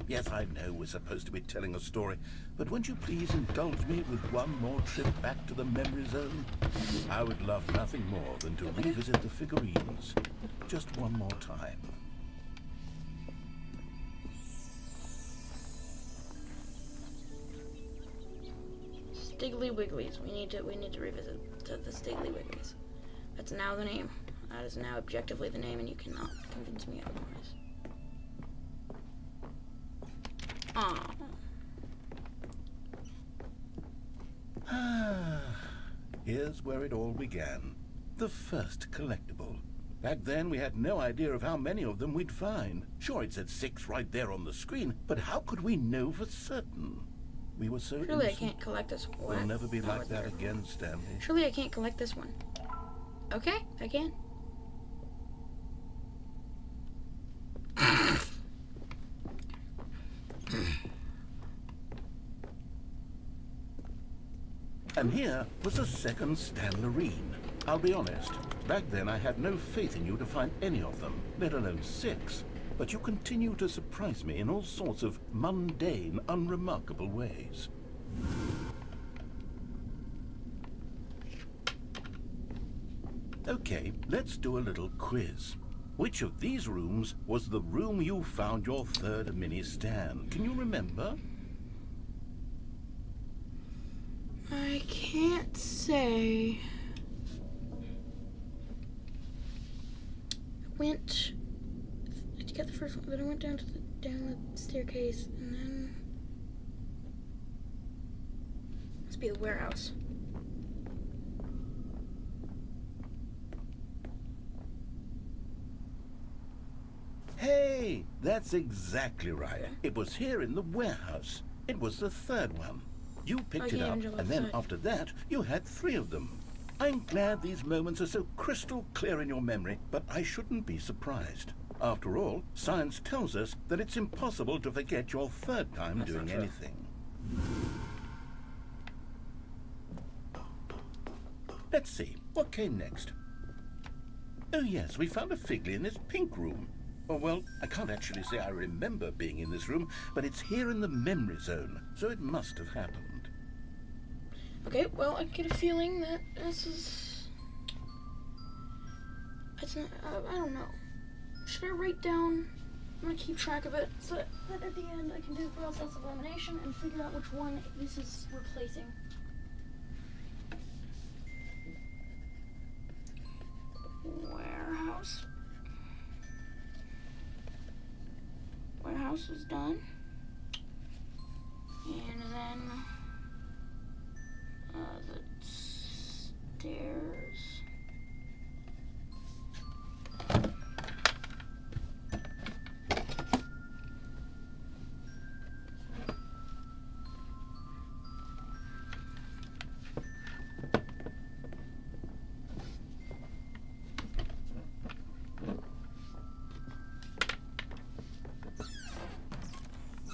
Yes, I know we're supposed to be telling a story, but won't you please indulge me with one more trip back to the memory zone? I would love nothing more than to revisit the figurines. Just one more time. Stiggly Wigglies. We need to revisit the Stiggly Wigglies. That's now the name. That is now objectively the name, and you cannot convince me otherwise. Aww. Here's where it all began. The first collectible. Back then, we had no idea of how many of them we'd find. Sure, it said 6 right there on the screen, but how could we know for certain? We were so Surely I innocent. can't collect this one. We'll never be Oh, like it's that there. again, Stanley. Surely I can't collect this one. Okay, I can. And here was a second Stanlerine. I'll be honest, back then I had no faith in you to find any of them, let alone 6. But you continue to surprise me in all sorts of mundane, unremarkable ways. Okay, let's do a little quiz. Which of these rooms was the room you found your third mini Stan? Can you remember? I can't say. I got the first one, but I went down the staircase, and then must be the warehouse. Hey, that's exactly right. It was here in the warehouse. It was the third one. You picked it can't up, even jump and then outside. after that, you had 3 of them. I'm glad these moments are so crystal clear in your memory, but I shouldn't be surprised. After all, science tells us that it's impossible to forget your third time That's doing not true. anything. Let's see, what came next? Oh yes, we found a Figley in this pink room. Oh, well, I can't actually say I remember being in this room, but it's here in the memory zone, so it must have happened. Okay, well, I get a feeling that this is... It's not... I don't know. Should I write down... I'm gonna keep track of it, so that at the end I can do the process of elimination and figure out which one this is replacing. Warehouse. Warehouse is done. And then... the stairs.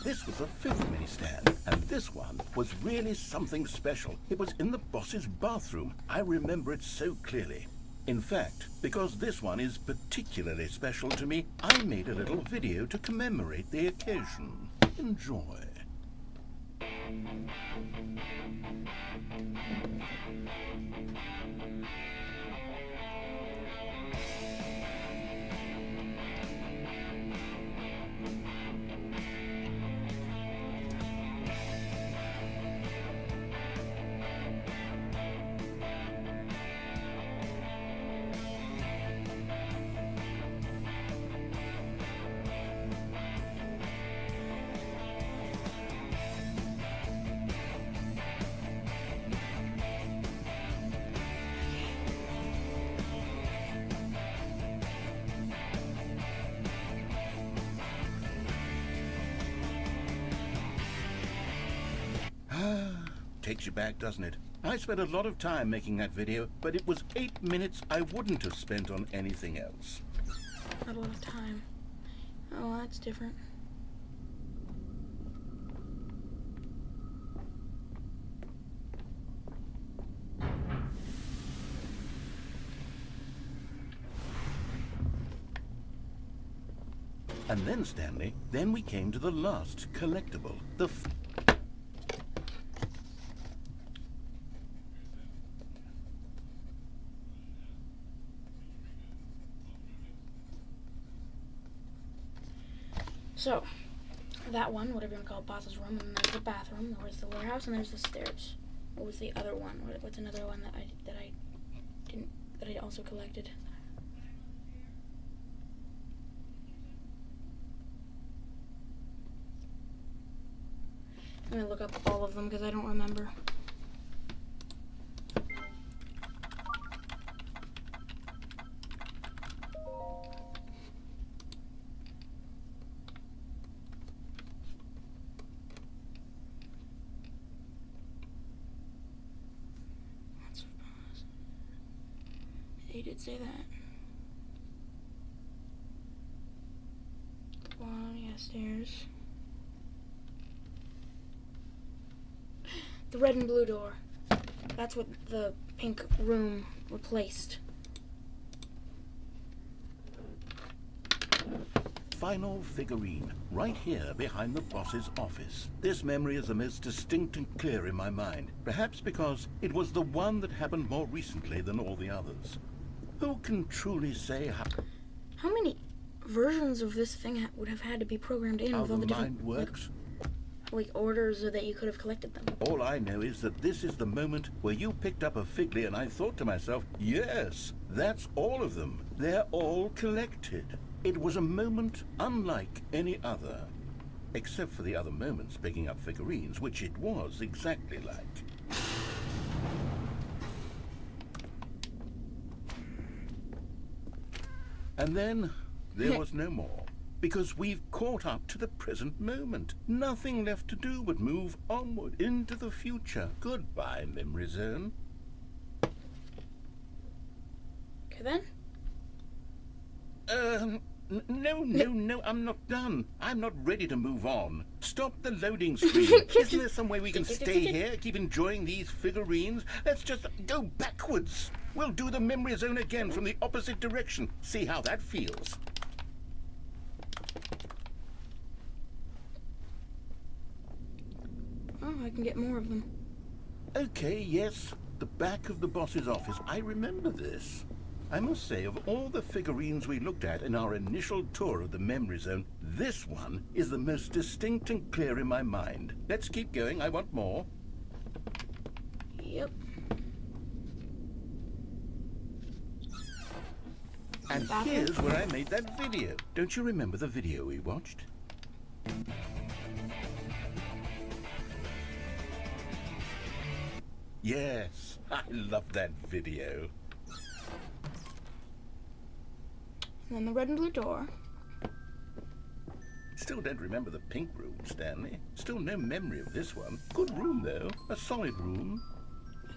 This was a 5th mini stand, and this one was really something special. It was in the boss's bathroom. I remember it so clearly. In fact, because this one is particularly special to me, I made a little video to commemorate the occasion. Enjoy. takes you back, doesn't it? I spent a lot of time making that video, but it was 8 minutes I wouldn't have spent on anything else. Not a lot of time. Oh, that's different. And then, Stanley, then we came to the last collectible, the So, that one, whatever you want to call it, boss's room, and then there's the bathroom, there's the warehouse, and there's the stairs. What was the other one? What's another one that I also collected? I'm gonna look up all of them because I don't remember. He did say that. One, yeah, stairs. The red and blue door. That's what the pink room replaced. final figurine, right here behind the boss's office. This memory is the most distinct and clear in my mind, perhaps because it was the one that happened more recently than all the others. Who can truly say how many versions of this thing would have had to be programmed in how with all the the different mind works? like orders so that you could have collected them? All I know is that this is the moment where you picked up a Figley and I thought to myself, yes, that's all of them. They're all collected. It was a moment unlike any other. Except for the other moments picking up figurines, which it was exactly like. And then there was no more. Because we've caught up to the present moment. Nothing left to do but move onward into the future. Goodbye, Memory Zone. Okay then. No, I'm not done. I'm not ready to move on. Stop the loading screen. Isn't there some way we can stay here, keep enjoying these figurines? Let's just go backwards. We'll do the Memory Zone again from the opposite direction. See how that feels. Oh, I can get more of them. Okay, yes, the back of the boss's office. I remember this. I must say, of all the figurines we looked at in our initial tour of the Memory Zone, this one is the most distinct and clear in my mind. Let's keep going. I want more. Yep. And here's where I made that video. Don't you remember the video we watched? Yes, I love that video. And then the red and blue door. Still don't remember the pink room, Stanley. Still no memory of this one. Good room, though. A solid room.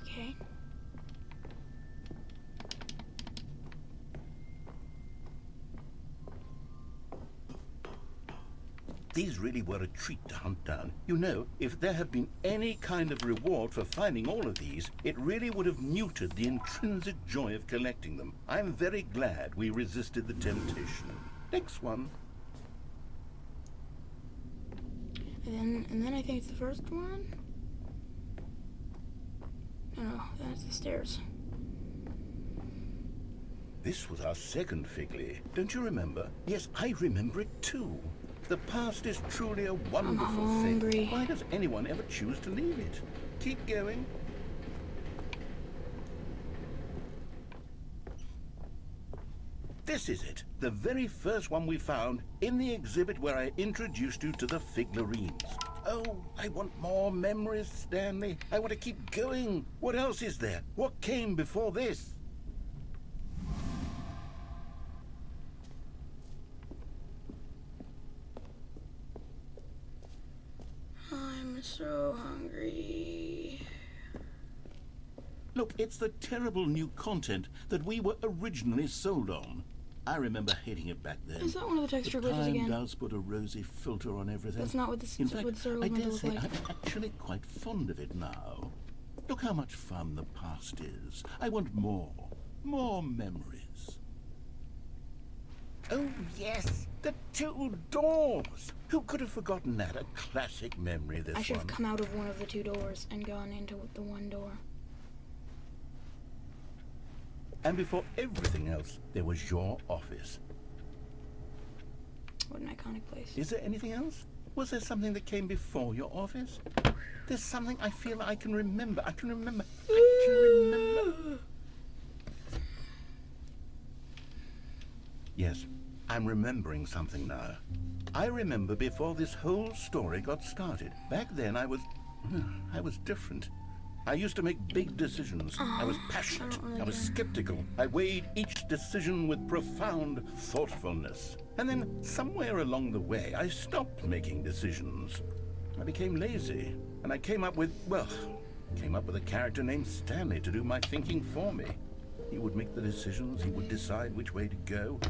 Okay. These really were a treat to hunt down. You know, if there had been any kind of reward for finding all of these, it really would have muted the intrinsic joy of collecting them. I'm very glad we resisted the temptation. Next one. And then I think it's the first one. No, that's the stairs. This was our second Figley. Don't you remember? Yes, I remember it too. The past is truly a wonderful thing. Why does anyone ever choose to leave it? Keep going. This is it. The very first one we found in the exhibit where I introduced you to the figurines. Oh, I want more memories, Stanley. I want to keep going. What else is there? What came before this? I'm so hungry. Look, it's the terrible new content that we were originally sold on. I remember hating it back then. Is that one of the texture glitches Time again? does put a rosy filter on everything. That's not what this In fact, what Cyril I meant to dare look say like. I'm actually quite fond of it now. Look how much fun the past is. I want more. More memories. Oh, yes. The two doors. Who could have forgotten that? A classic memory, this I should have one. come out of one of the two doors and gone into the one door. And before everything else, there was your office. What an iconic place. Is there anything else? Was there something that came before your office? There's something I feel I can remember. I can remember. Yes, I'm remembering something now. I remember before this whole story got started. Back then I was different. I used to make big decisions. I was passionate. I was skeptical. I weighed each decision with profound thoughtfulness. And then somewhere along the way, I stopped making decisions. I became lazy. And I came up with a character named Stanley to do my thinking for me. He would make the decisions. He would decide which way to go.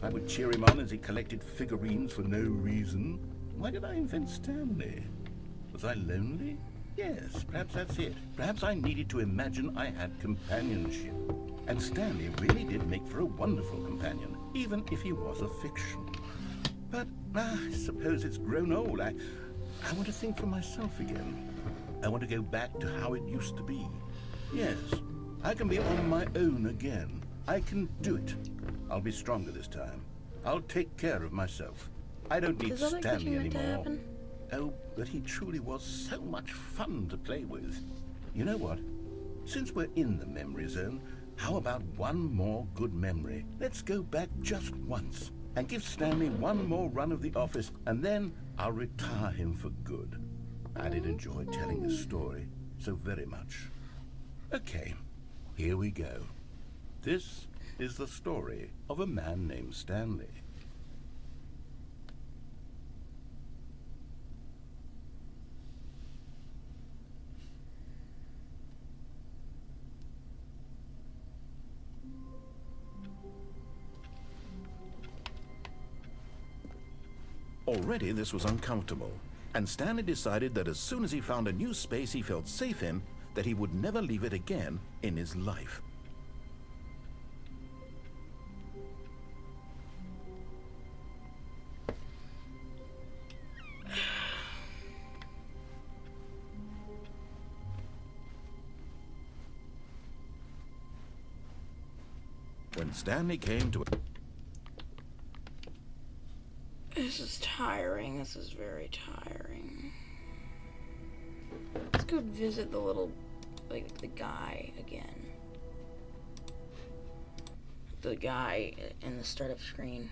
I would cheer him on as he collected figurines for no reason. Why did I invent Stanley? Was I lonely? Yes, perhaps that's it. Perhaps I needed to imagine I had companionship. And Stanley really did make for a wonderful companion, even if he was a fiction. But I suppose it's grown old. I want to think for myself again. I want to go back to how it used to be. Yes, I can be on my own again. I can do it. I'll be stronger this time. I'll take care of myself. I don't need Is other Stanley glitching meant to anymore. happen? Oh, but he truly was so much fun to play with. You know what? Since we're in the memory zone, how about one more good memory? Let's go back just once and give Stanley one more run of the office, and then I'll retire him for good. I did enjoy telling this story so very much. Okay, here we go. This is the story of a man named Stanley. Already this was uncomfortable, and Stanley decided that as soon as he found a new space he felt safe in, that he would never leave it again in his life. When Stanley came to This is tiring. This is very tiring. Let's go visit the little, like, the guy again. The guy in the startup screen.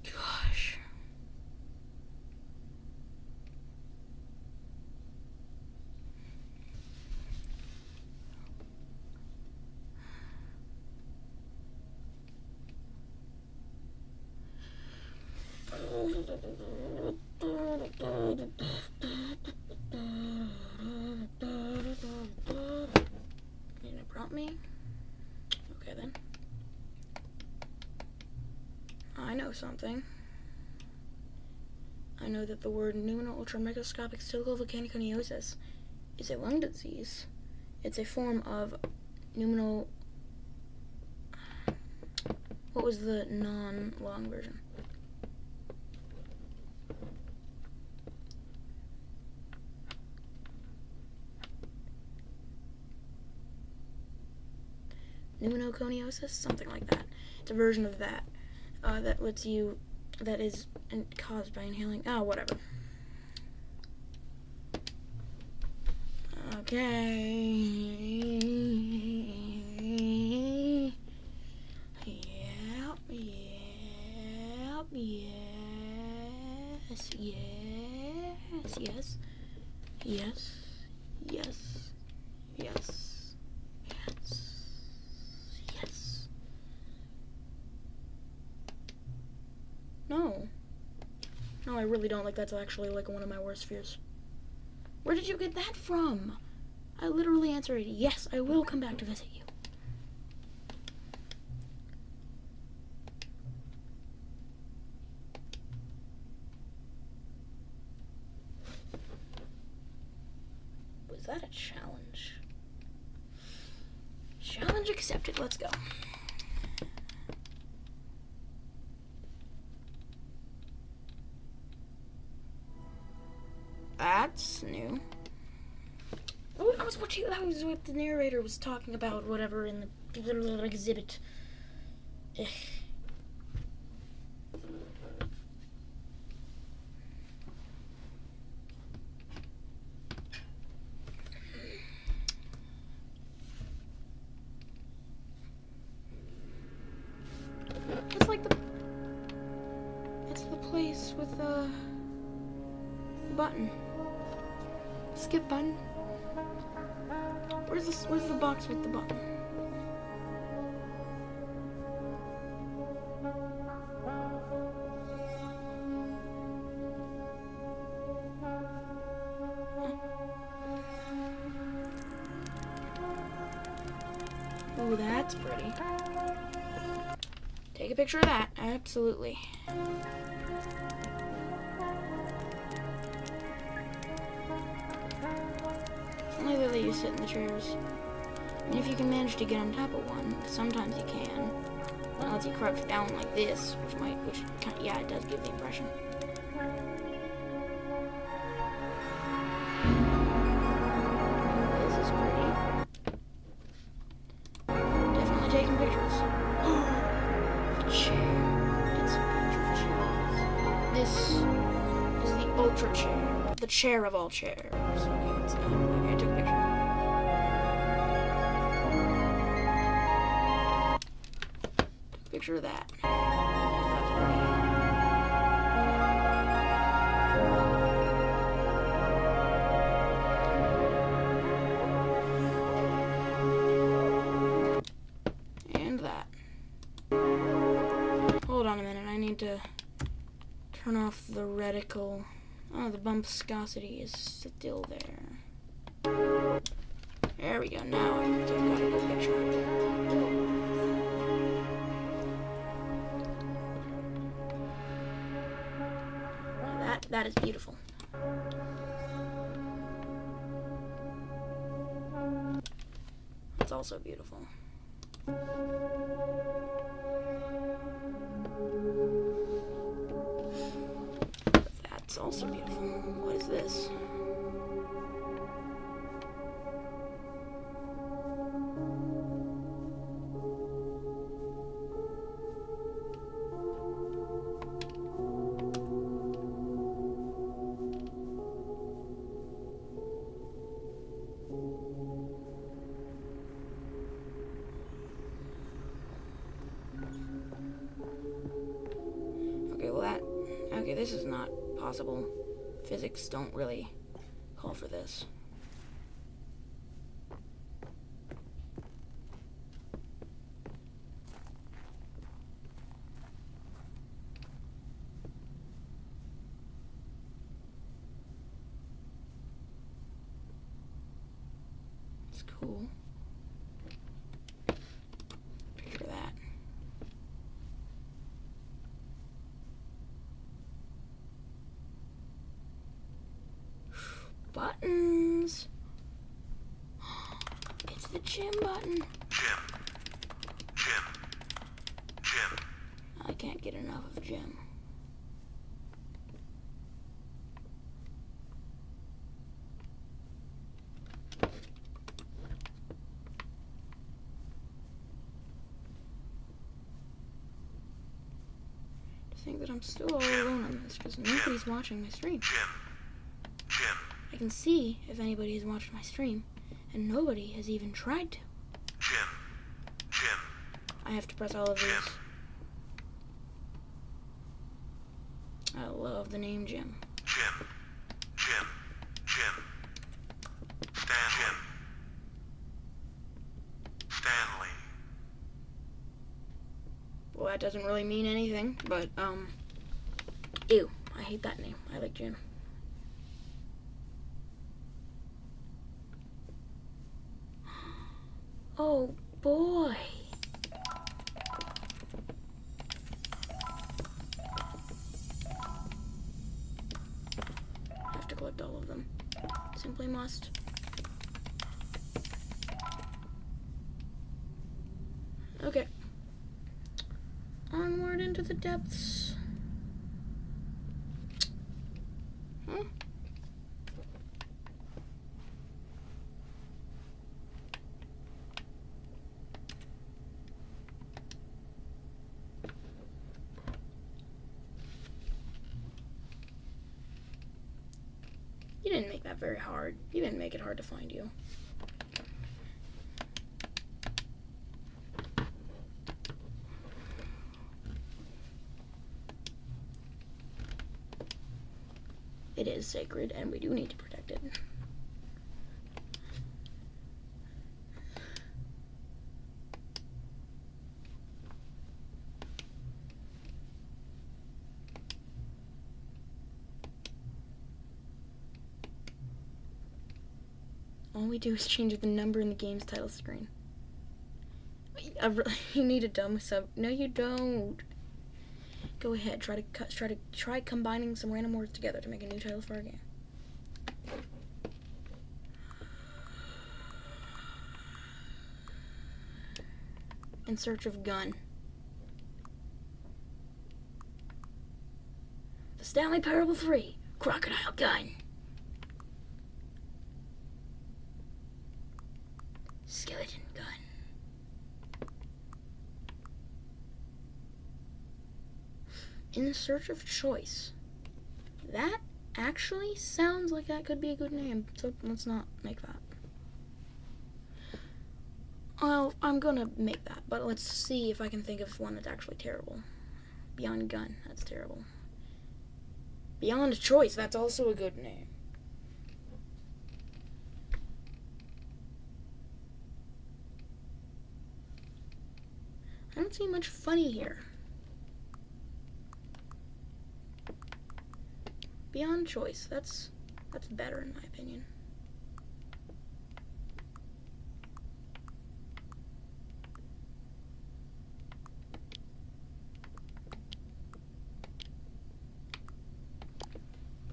Gosh. You gonna prompt me? Okay then. I know something. I know that the word pneumono ultramicroscopic cyclical volcaniconiosis is a lung disease. It's a form of pneumono. What was the non-lung version? Pneumoconiosis, something like that. It's a version of that that is caused by inhaling. Oh, whatever. Okay. Yep. Yes. No. I really don't. Like, that's actually, like, one of my worst fears. Where did you get that from? I literally answered, yes, I will come back to visit you. Was that a challenge? Challenge accepted. Let's go. That's new. Oh, that was what the narrator was talking about, whatever, in the little exhibit. Ugh. It's the place with the button. Skip button. Where's the box with the button? Oh, that's pretty. Take a picture of that. Absolutely. Only that you sit in the chairs. And if you can manage to get on top of one, sometimes you can. That lets you crouch down like this, yeah, it does give the impression. This is pretty. Definitely taking pictures. The chair. It's a bunch of chairs. This is the ultra chair. The chair of all chairs. Okay, I took a picture. Took a picture of that. That's pretty. And that. Hold on a minute, I need to turn off the reticle. Oh, the bumpscosity is still there. There we go, now I can take a good picture. That is beautiful. It's also beautiful. That's also beautiful. What is this? Okay, this is not possible. Physics don't really call for this. It's cool. Picture that. Buttons. It's the gym button. Gym. I can't get enough of gym. To think that I'm still all alone on this because nobody's watching my stream. Gym. I can see if anybody has watched my stream, and nobody has even tried to. Gym. I have to press all of these. I love the name Jim. Jim. Stanley. Well, that doesn't really mean anything, but, ew. I hate that name. I like Jim. Oh boy. I have to collect all of them. Simply must. Okay. Onward into the depths. Hmm? You didn't make that very hard. You didn't make it hard to find you. It is sacred, and we do need to protect it. All we do is change the number in the game's title screen. You need a dumb sub. No, you don't. Go ahead. Try combining some random words together to make a new title for our game. In search of gun. The Stanley Parable 3. Crocodile gun. Skeleton gun. In search of choice. That actually sounds like that could be a good name, so let's not make that. Well, I'm gonna make that, but let's see if I can think of one that's actually terrible. Beyond Gun, that's terrible. Beyond Choice, that's also a good name. I don't see much funny here. Beyond Choice, that's better in my opinion.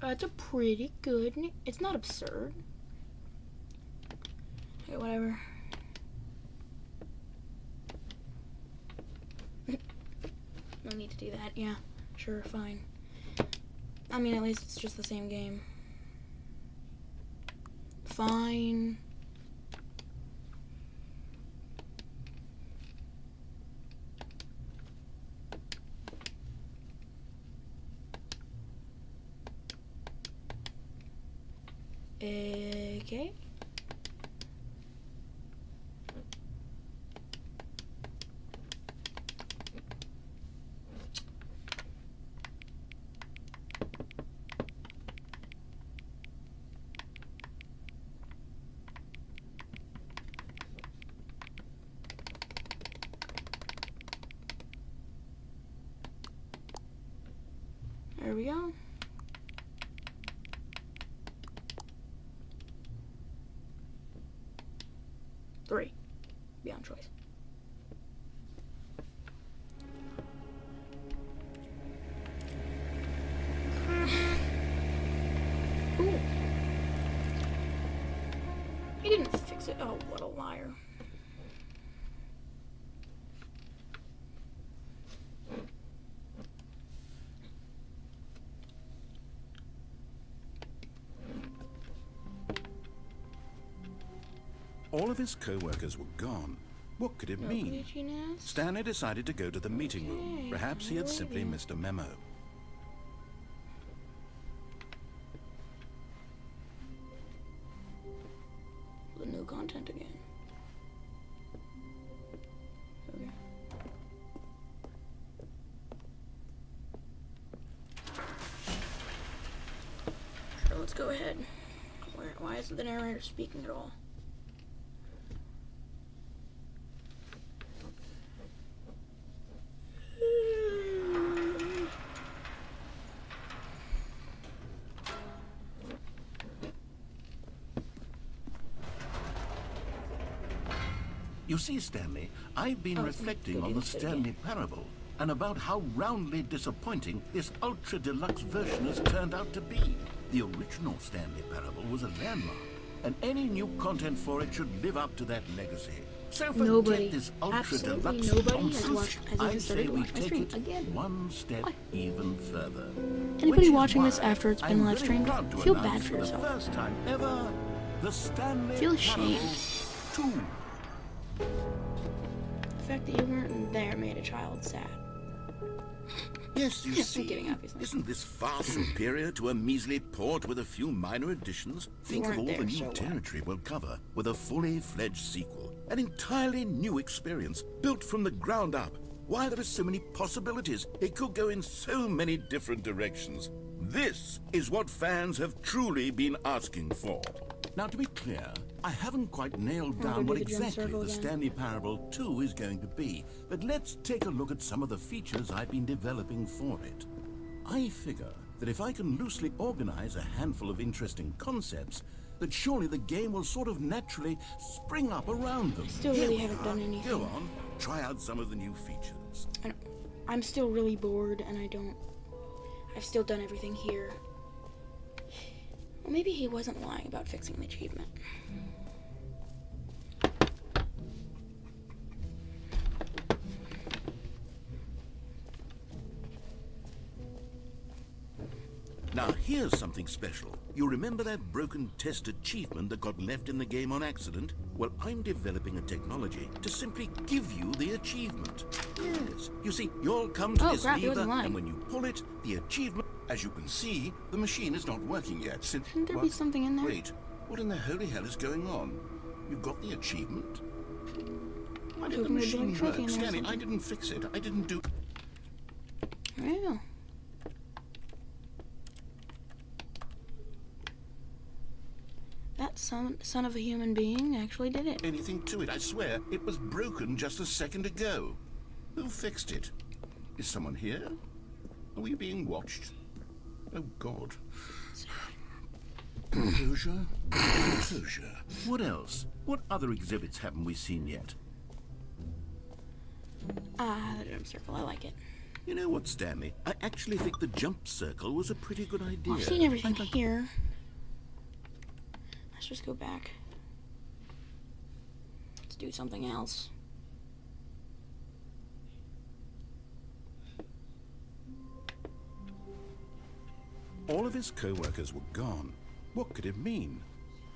It's a pretty good name. It's not absurd. Okay, whatever. No need to do that. Yeah, sure, fine. I mean, at least it's just the same game. Fine. Okay. There we go. Three. Beyond Choice. Ooh. He didn't fix it. Oh, what a liar. All of his co-workers were gone. What could it mean? Stanley decided to go to the meeting room. Perhaps he had simply missed a memo. The new content again. Okay. Sure, let's go ahead. Why isn't the narrator speaking at all? see, Stanley, I've been Oh, reflecting go on do the this bit Stanley again. parable and about how roundly disappointing this ultra deluxe version has turned out to be. The original Stanley parable was a landmark, and any new content for it should live up to that legacy. So forget Nobody, this ultra absolutely deluxe nobody has nonsense. watched, has I even say started we watching my take stream it again. one step Why? even further. Anybody Which is watching this why after it's been I'm live very streamed, proud to feel announce bad for yourself. the first time ever, the Stanley Feel Parable ashamed. 2. The fact that you weren't there made a child sad. Yes, you I'm see, kidding, obviously. isn't this far superior to a measly port with a few minor additions? Think of weren't all there, the new so what? territory we'll cover with a fully fledged sequel. An entirely new experience, built from the ground up. Why, there are so many possibilities. It could go in so many different directions. This is what fans have truly been asking for. Now, to be clear, I haven't quite nailed I'll down go what do the drum exactly circle the again. Stanley Parable 2 is going to be, but let's take a look at some of the features I've been developing for it. I figure that if I can loosely organize a handful of interesting concepts, that surely the game will sort of naturally spring up around them. Still Here really we haven't are. done anything. Go on, try out some of the new features. I'm still really bored, and I've still done everything here. Well, maybe he wasn't lying about fixing the achievement. Now, here's something special. You remember that broken test achievement that got left in the game on accident? Well, I'm developing a technology to simply give you the achievement. Yes. You see, you'll come to Oh, this crap, he lever, wasn't lying. and when you pull it, the achievement... As you can see, the machine is not working yet since... Shouldn't there be something in there? Wait, what in the holy hell is going on? You got the achievement? Why did the hoping there'd be, like, machine a trophy work? in there or Stanley, I something. didn't fix it. I didn't do... Well. That son of a human being actually did it. anything to it. I swear, it was broken just a second ago. Who fixed it? Is someone here? Are we being watched? Oh, God. Closure? Closure. What else? What other exhibits haven't we seen yet? The drum circle, I like it. You know what, Stanley? I actually think the jump circle was a pretty good idea. I've seen everything here. Let's just go back. Let's do something else. All of his co-workers were gone. What could it mean?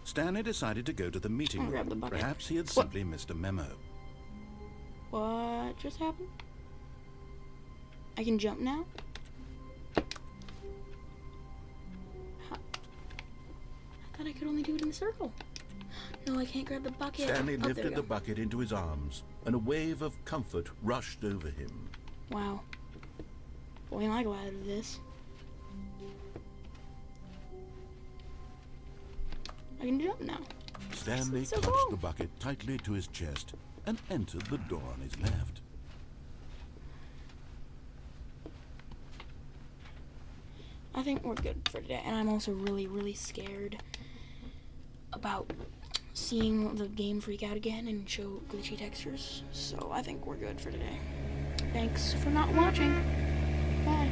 Stanley decided to go to the meeting I'll grab room. the bucket. Perhaps he had What? simply missed a memo. What just happened? I can jump now? How? I thought I could only do it in the circle. No, I can't grab the bucket. Stanley Oh, there we lifted go. the bucket into his arms, and a wave of comfort rushed over him. Wow. Boy, am I glad of this. I can jump now. Stanley So clutched cool. the bucket tightly to his chest and entered the door on his left. I think we're good for today, and I'm also really, really scared about seeing the game freak out again and show glitchy textures. So I think we're good for today. Thanks for not watching. Bye.